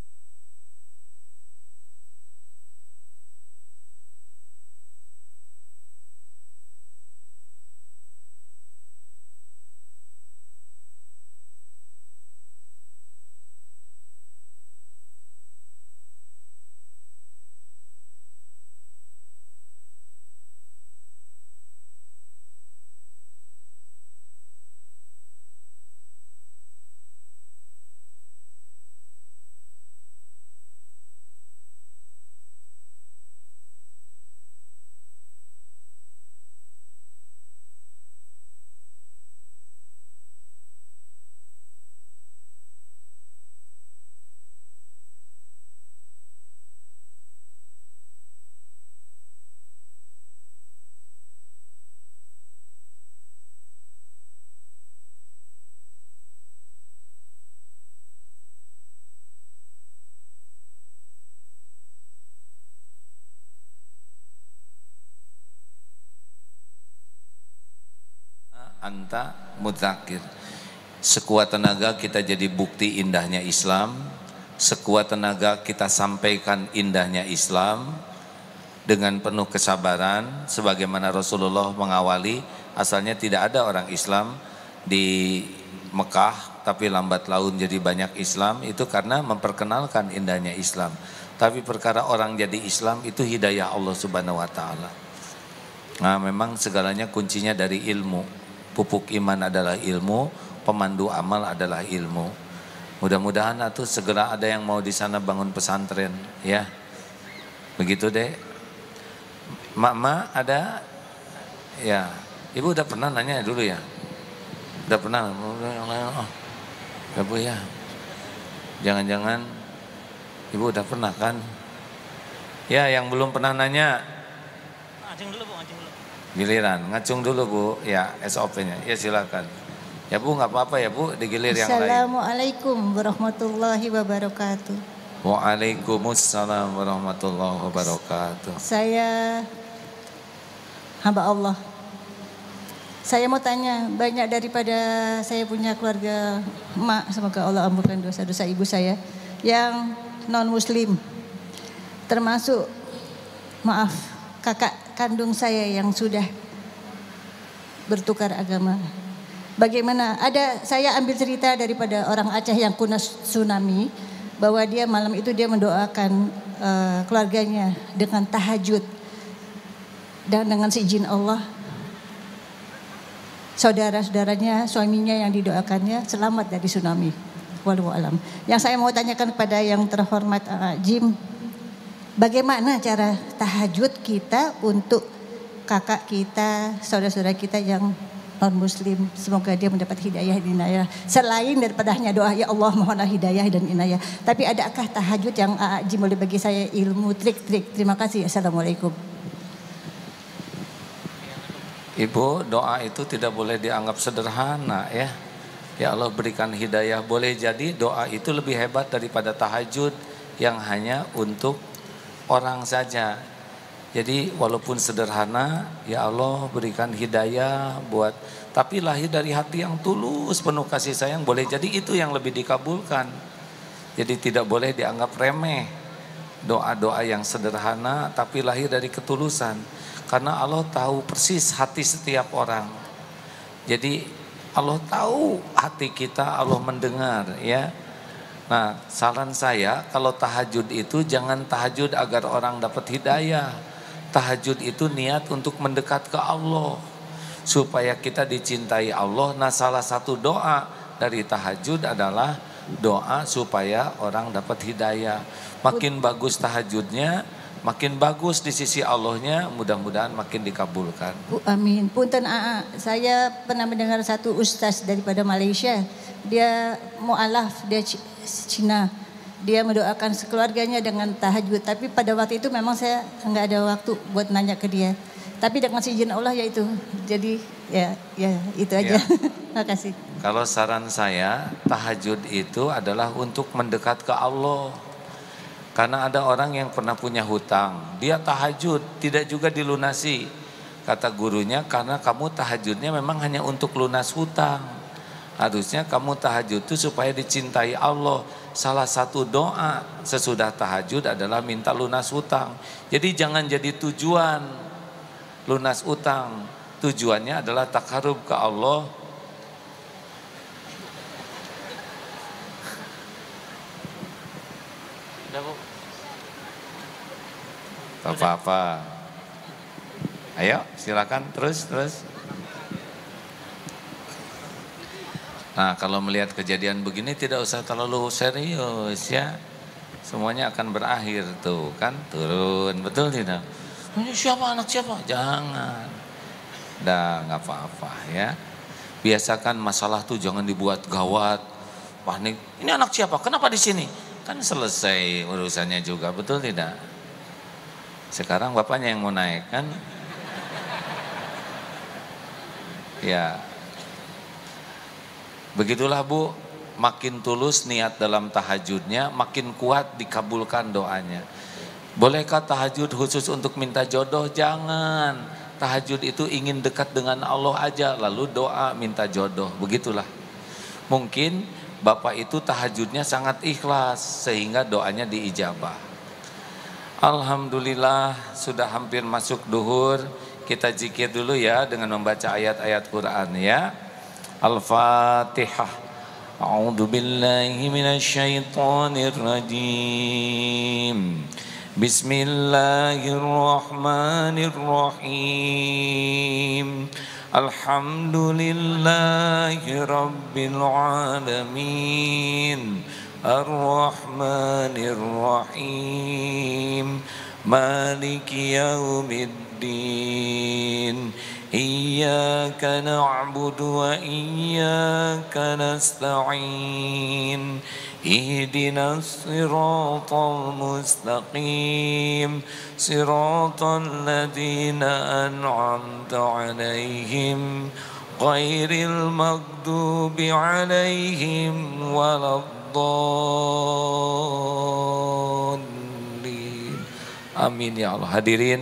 anta mudzakir. Sekuat tenaga kita jadi bukti indahnya Islam, sekuat tenaga kita sampaikan indahnya Islam dengan penuh kesabaran, sebagaimana Rasulullah mengawali. Asalnya tidak ada orang Islam di Mekah, tapi lambat laun jadi banyak Islam, itu karena memperkenalkan indahnya Islam. Tapi perkara orang jadi Islam itu hidayah Allah Subhanahu wa taala. Nah, memang segalanya kuncinya dari ilmu. Pupuk iman adalah ilmu, pemandu amal adalah ilmu. Mudah-mudahan atuh segera ada yang mau di sana bangun pesantren, ya. Begitu deh. Mak ada? Ya. Ibu udah pernah nanya dulu ya? Udah pernah? Ya Bu ya, jangan-jangan Ibu udah pernah kan? Ya, yang belum pernah nanya. Ngacung dulu Bu, ngacung dulu. Giliran, ngacung dulu Bu, ya SOP-nya. Ya silakan. Ya Bu, nggak apa-apa ya Bu, digilir yang lain. Assalamualaikum warahmatullahi wabarakatuh. Waalaikumsalam warahmatullahi wabarakatuh. Saya hamba Allah. Saya mau tanya, banyak daripada saya punya keluarga emak, semoga Allah ampunkan dosa-dosa ibu saya yang non-muslim. Termasuk, maaf, kakak kandung saya yang sudah bertukar agama. Bagaimana? Saya ambil cerita daripada orang Aceh yang kena tsunami, bahwa dia malam itu dia mendoakan keluarganya dengan tahajud, dan dengan seizin Allah, saudara-saudaranya, suaminya yang didoakannya selamat dari tsunami. Wallahu alam. Yang saya mau tanyakan kepada yang terhormat Jim, bagaimana cara tahajud kita untuk kakak kita, saudara-saudara kita yang non-muslim, semoga dia mendapat hidayah dan inayah. Selain daripada hanya doa, ya Allah mohonlah hidayah dan inayah. Tapi adakah tahajud yang Jim boleh bagi saya ilmu, trik-trik? Terima kasih. Assalamualaikum. Ibu, doa itu tidak boleh dianggap sederhana ya. Ya Allah berikan hidayah. Boleh jadi doa itu lebih hebat daripada tahajud yang hanya untuk orang saja. Jadi walaupun sederhana, ya Allah berikan hidayah buat, tapi lahir dari hati yang tulus, penuh kasih sayang, boleh jadi itu yang lebih dikabulkan. Jadi tidak boleh dianggap remeh doa-doa yang sederhana tapi lahir dari ketulusan. Karena Allah tahu persis hati setiap orang. Jadi Allah tahu hati kita, Allah mendengar ya. Nah, saran saya kalau tahajud itu jangan tahajud agar orang dapat hidayah. Tahajud itu niat untuk mendekat ke Allah supaya kita dicintai Allah. Nah, salah satu doa dari tahajud adalah doa supaya orang dapat hidayah. Makin bagus tahajudnya, makin bagus di sisi Allahnya, mudah-mudahan makin dikabulkan. Amin. Punten saya pernah mendengar satu ustaz daripada Malaysia. Dia mu'alaf, dia Cina. Dia mendoakan sekeluarganya dengan tahajud. Tapi pada waktu itu memang saya nggak ada waktu buat nanya ke dia. Tapi dengan izin Allah ya itu. Jadi ya itu aja. Terima kasih. Kalau saran saya, tahajud itu adalah untuk mendekat ke Allah. Karena ada orang yang pernah punya hutang, dia tahajud tidak juga dilunasi. Kata gurunya, karena kamu tahajudnya memang hanya untuk lunas hutang. Harusnya kamu tahajud itu supaya dicintai Allah. Salah satu doa sesudah tahajud adalah minta lunas hutang. Jadi jangan jadi tujuan lunas hutang. Tujuannya adalah takarub ke Allah. Apa-apa. Ayo silakan terus. Nah, kalau melihat kejadian begini tidak usah terlalu serius ya. Semuanya akan berakhir tuh kan, turun, betul tidak? Ini siapa, anak siapa? Jangan. Dah nggak apa-apa ya. Biasakan masalah tuh jangan dibuat gawat, panik. Ini anak siapa? Kenapa di sini? Kan selesai urusannya juga, betul tidak? Sekarang bapaknya yang mau naik kan? Ya. Begitulah Bu, makin tulus niat dalam tahajudnya, makin kuat dikabulkan doanya. Bolehkah tahajud khusus untuk minta jodoh? Jangan. Tahajud itu ingin dekat dengan Allah aja, lalu doa minta jodoh. Begitulah. Mungkin Bapak itu tahajudnya sangat ikhlas sehingga doanya diijabah. Alhamdulillah sudah hampir masuk duhur. Kita zikir dulu ya dengan membaca ayat-ayat Quran ya. Al-Fatihah. A'udzu billahi minasy syaithanir rajim. Bismillahirrahmanirrahim. Alhamdulillahi rabbil alamin. Ar-Rahmanir-Rahim. Maliki yaumiddin. إياك نعبد وإياك نستعين اهدنا الصراط المستقيم صراط الذين أنعمت عليهم غير المغضوب عليهم ولا الضالين. Amin ya Allah. Hadirin,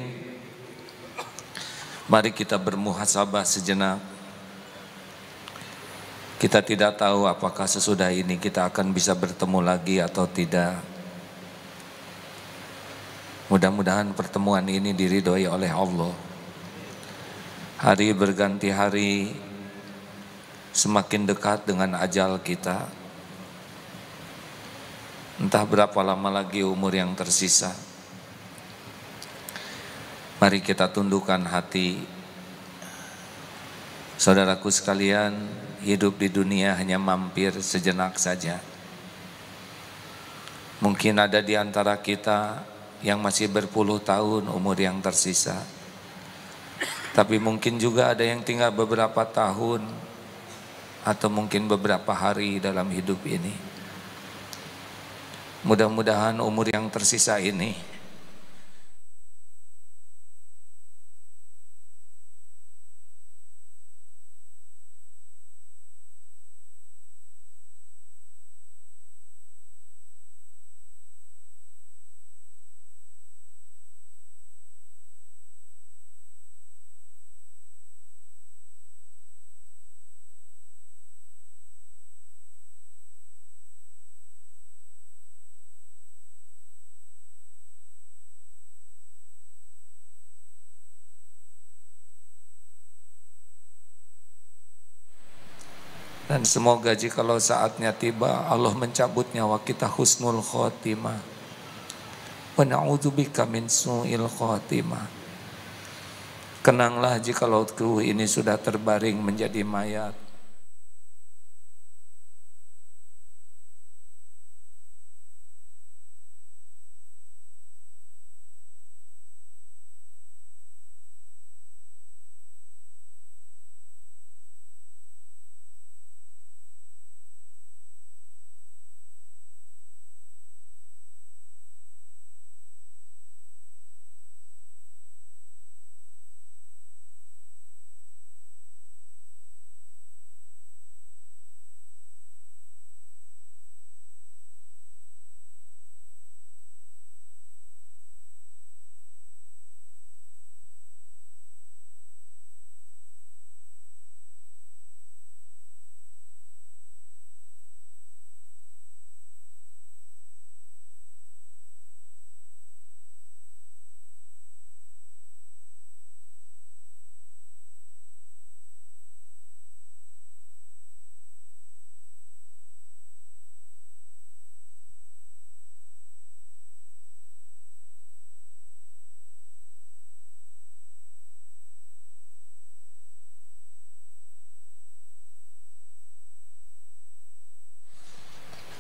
mari kita bermuhasabah sejenak. Kita tidak tahu apakah sesudah ini kita akan bisa bertemu lagi atau tidak. Mudah-mudahan pertemuan ini diridhoi oleh Allah. Hari berganti hari, semakin dekat dengan ajal kita. Entah berapa lama lagi umur yang tersisa. Mari kita tundukkan hati. Saudaraku sekalian, hidup di dunia hanya mampir sejenak saja. Mungkin ada di antara kita yang masih berpuluh tahun umur yang tersisa. Tapi mungkin juga ada yang tinggal beberapa tahun atau mungkin beberapa hari dalam hidup ini. Mudah-mudahan umur yang tersisa ini dan semoga jikalau saatnya tiba Allah mencabut nyawa kita husnul khotimah. Wa na'udzubika min su'il khotimah. Kenanglah jikalau tubuh ini sudah terbaring menjadi mayat.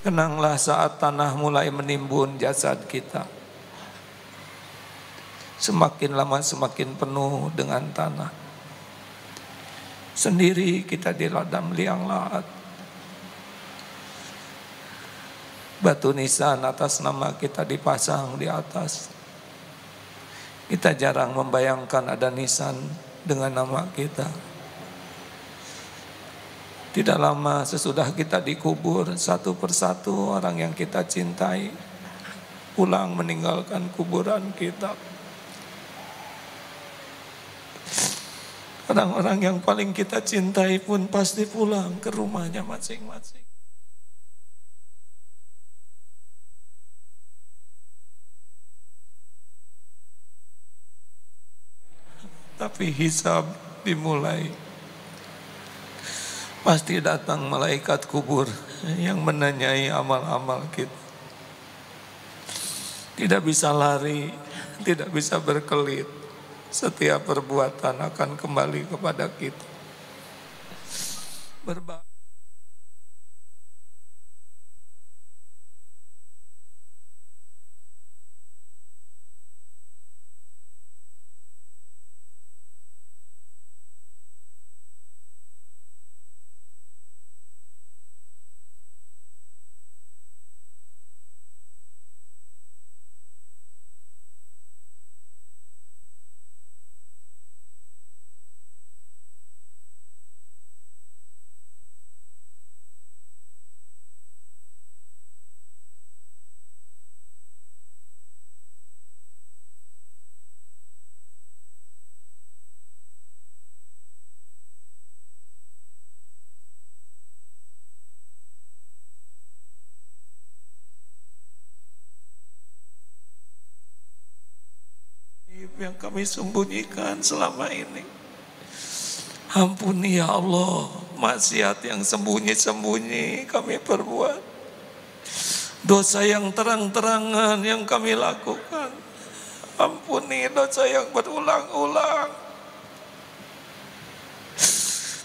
Kenanglah saat tanah mulai menimbun jasad kita. Semakin lama semakin penuh dengan tanah. Sendiri kita di ladang liang lahat. Batu nisan atas nama kita dipasang di atas. Kita jarang membayangkan ada nisan dengan nama kita. Tidak lama sesudah kita dikubur, satu persatu orang yang kita cintai pulang meninggalkan kuburan kita. Orang-orang yang paling kita cintai pun pasti pulang ke rumahnya masing-masing. Tapi hisab dimulai. Pasti datang malaikat kubur yang menanyai amal-amal kita. Tidak bisa lari, tidak bisa berkelit. Setiap perbuatan akan kembali kepada kita. yang kami sembunyikan selama ini. Ampuni ya Allah maksiat yang sembunyi-sembunyi kami perbuat. Dosa yang terang-terangan yang kami lakukan. Ampuni dosa yang berulang-ulang.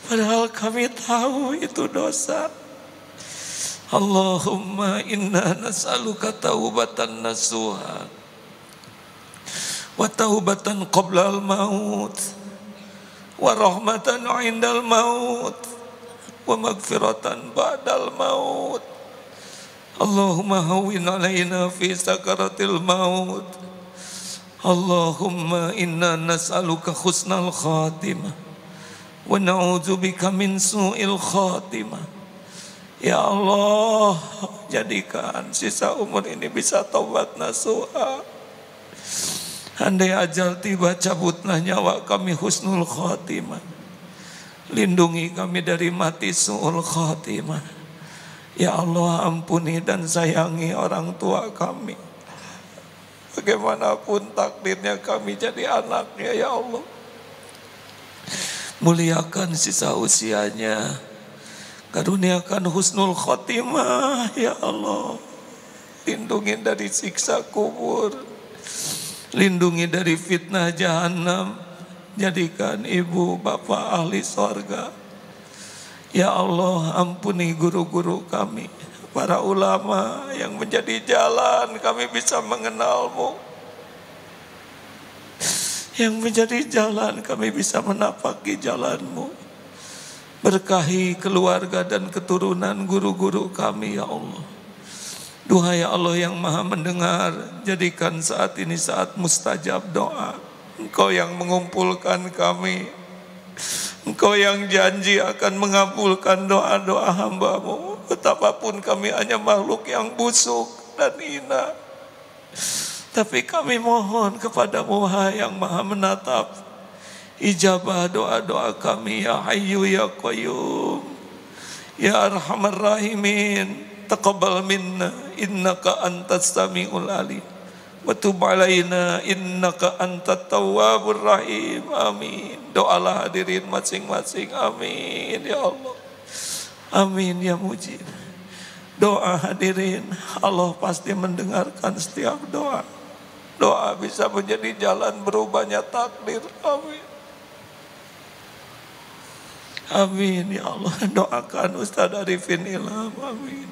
Padahal kami tahu itu dosa. Allahumma inna nas'aluka taubatan nasuha wa taubatan qabla al-maut wa rahmatan 'indal maut wa maghfiratan ba'dal maut. Allahumma hawwin 'alaina fi sakaratil maut. Allahumma inna nas'aluka husnal khatimah wa na'udzubika min su'il khatimah. Ya Allah, jadikan sisa umur ini bisa taubat nasuha. Andai ajal tiba, cabutlah nyawa kami husnul khatimah. Lindungi kami dari mati su'ul khatimah. Ya Allah, ampuni dan sayangi orang tua kami. Bagaimanapun takdirnya kami jadi anaknya, ya Allah. Muliakan sisa usianya. Karuniakan husnul khotimah ya Allah. Lindungi dari siksa kubur. Lindungi dari fitnah jahanam. Jadikan ibu bapak ahli sorga. Ya Allah, ampuni guru-guru kami, para ulama yang menjadi jalan kami bisa mengenalmu. Yang menjadi jalan kami bisa menapaki jalanmu. Berkahi keluarga dan keturunan guru-guru kami ya Allah. Duhai Allah yang maha mendengar, jadikan saat ini saat mustajab doa. Engkau yang mengumpulkan kami. Engkau yang janji akan mengabulkan doa-doa hamba-Mu. Betapapun kami hanya makhluk yang busuk dan hina. Tapi kami mohon kepada-Mu yang maha menatap. Ijabah doa-doa kami ya Hayyu ya Qayyum ya Arhamar Rahimin. Taqabbal minna innaka antas samiul alim wa tub alaina innaka antat tawwabur rahim. Amin. Doalah hadirin masing-masing. Amin ya Allah. Amin ya Mujib. Doa hadirin, Allah pasti mendengarkan setiap doa. Doa bisa menjadi jalan berubahnya takdir. Amin. Amin ya Allah. Doakan Ustaz Arifin Ilham. Amin.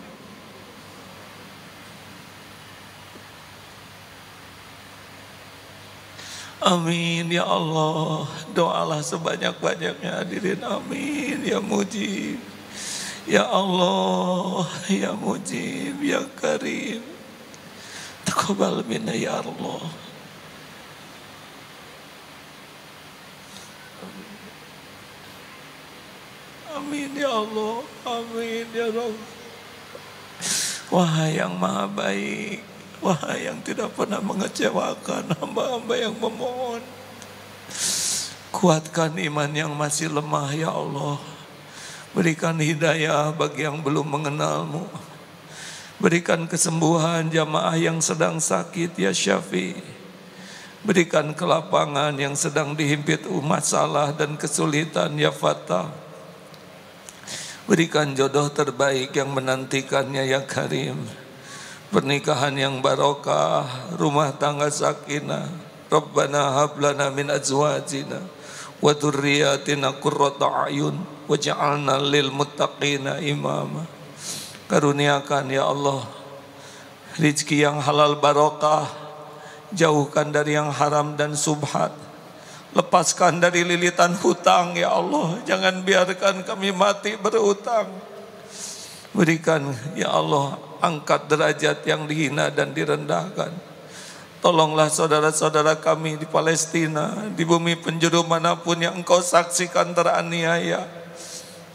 Amin ya Allah. Doalah sebanyak-banyaknya hadirin. Amin ya Mujib. Ya Allah ya Mujib ya Karim. Taqabbal minna ya Allah. Amin ya Allah. Amin ya Rabb. Wahai yang maha baik, wahai yang tidak pernah mengecewakan hamba-hamba yang memohon, kuatkan iman yang masih lemah ya Allah. Berikan hidayah bagi yang belum mengenal-Mu. Berikan kesembuhan jamaah yang sedang sakit ya Syafi. Berikan kelapangan yang sedang dihimpit masalah dan kesulitan ya Fatah. Berikan jodoh terbaik yang menantikannya ya Karim. Pernikahan yang barokah, rumah tangga sakinah. Rabbana hablana min azwajina wa dzurriyyatina qurrata a'yun waj'alna lil muttaqina imama. Karuniakan ya Allah rezeki yang halal barokah, jauhkan dari yang haram dan subhat. Lepaskan dari lilitan hutang ya Allah. Jangan biarkan kami mati berhutang. Berikan ya Allah, angkat derajat yang dihina dan direndahkan. Tolonglah saudara-saudara kami di Palestina, di bumi penjuru manapun yang Engkau saksikan teraniaya.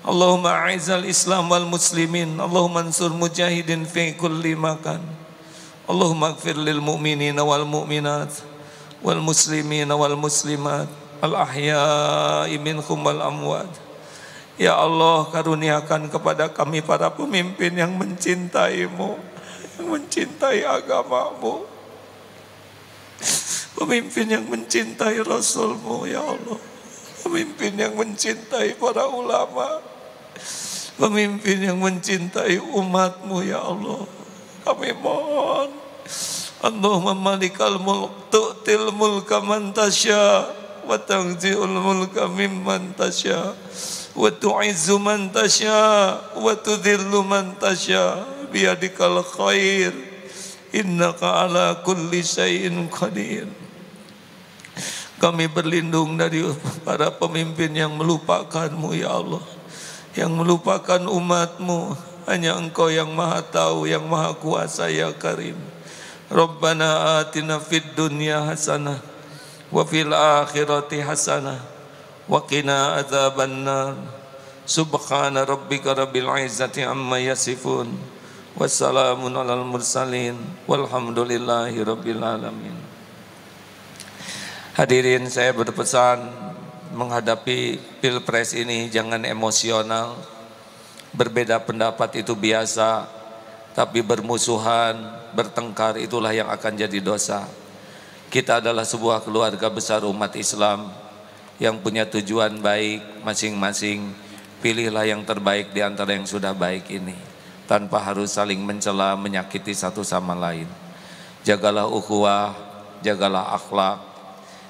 Allahumma a'izzal Islam wal muslimin. Allahumma ansur mujahidin fi kulli makan. Allahumma ighfir lil mu'minina wal mu'minat wal muslimina wal muslimat al ahya'i minhum wal amwat. Ya Allah, karuniakan kepada kami para pemimpin yang mencintai-Mu, yang mencintai agama-Mu. Pemimpin yang mencintai Rasul-Mu ya Allah. Pemimpin yang mencintai para ulama. Pemimpin yang mencintai umat-Mu ya Allah. Kami mohon, Allahumma malikal mulk tu'til mulka man tasya wa tanzi'ul mulka mimman tasya wa tu'izzu man tasya wa tudhillu man tasya biyadikal khair innaka ala kulli syai'in qadir. Kami berlindung dari para pemimpin yang melupakan-Mu ya Allah, yang melupakan umat-Mu. Hanya Engkau yang maha tahu, yang maha kuasa ya Karim. Rabbana atina fid dunya hasanah wa fil akhirati hasanah wa qina adzabannar. Subhana rabbika rabbil izzati amma yasifun. Wassalamun alal mursalin walhamdulillahi rabbil alamin. Hadirin, saya berpesan menghadapi Pilpres ini jangan emosional. Berbeda pendapat itu biasa, tapi bermusuhan, bertengkar itulah yang akan jadi dosa. Kita adalah sebuah keluarga besar umat Islam yang punya tujuan baik masing-masing. Pilihlah yang terbaik di antara yang sudah baik ini, tanpa harus saling mencela, menyakiti satu sama lain. Jagalah ukhuwah, jagalah akhlak,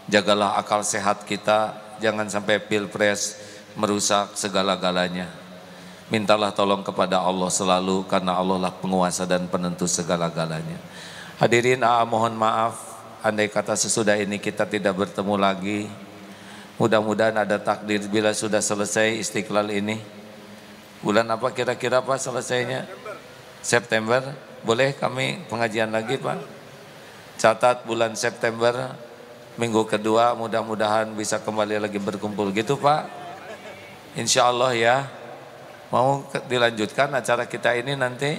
jagalah akal sehat kita. Jangan sampai Pilpres merusak segala-galanya. Mintalah tolong kepada Allah selalu, karena Allah lah penguasa dan penentu segala-galanya. Hadirin, mohon maaf andai kata sesudah ini kita tidak bertemu lagi. Mudah-mudahan ada takdir bila sudah selesai Istiqlal ini. Bulan apa kira-kira Pak selesainya? September. Boleh kami pengajian lagi Pak? Catat bulan September minggu kedua, mudah-mudahan bisa kembali lagi berkumpul gitu Pak. Insya Allah ya. Mau dilanjutkan acara kita ini nanti?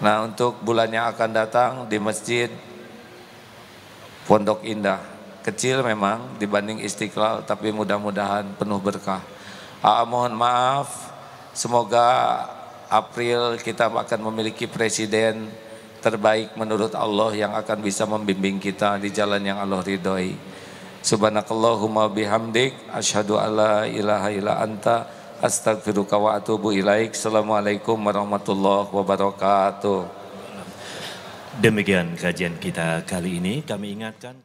Nah, untuk bulan yang akan datang di Masjid Pondok Indah, kecil memang dibanding Istiqlal, tapi mudah-mudahan penuh berkah. Mohon maaf, semoga April kita akan memiliki presiden terbaik menurut Allah yang akan bisa membimbing kita di jalan yang Allah ridhoi. Subhanakallahumma bihamdik asyhadu alla ilaha illa anta astaghfiruka wa atubu ilaik. Assalamualaikum warahmatullahi wabarakatuh. Demikian kajian kita kali ini. Kami ingatkan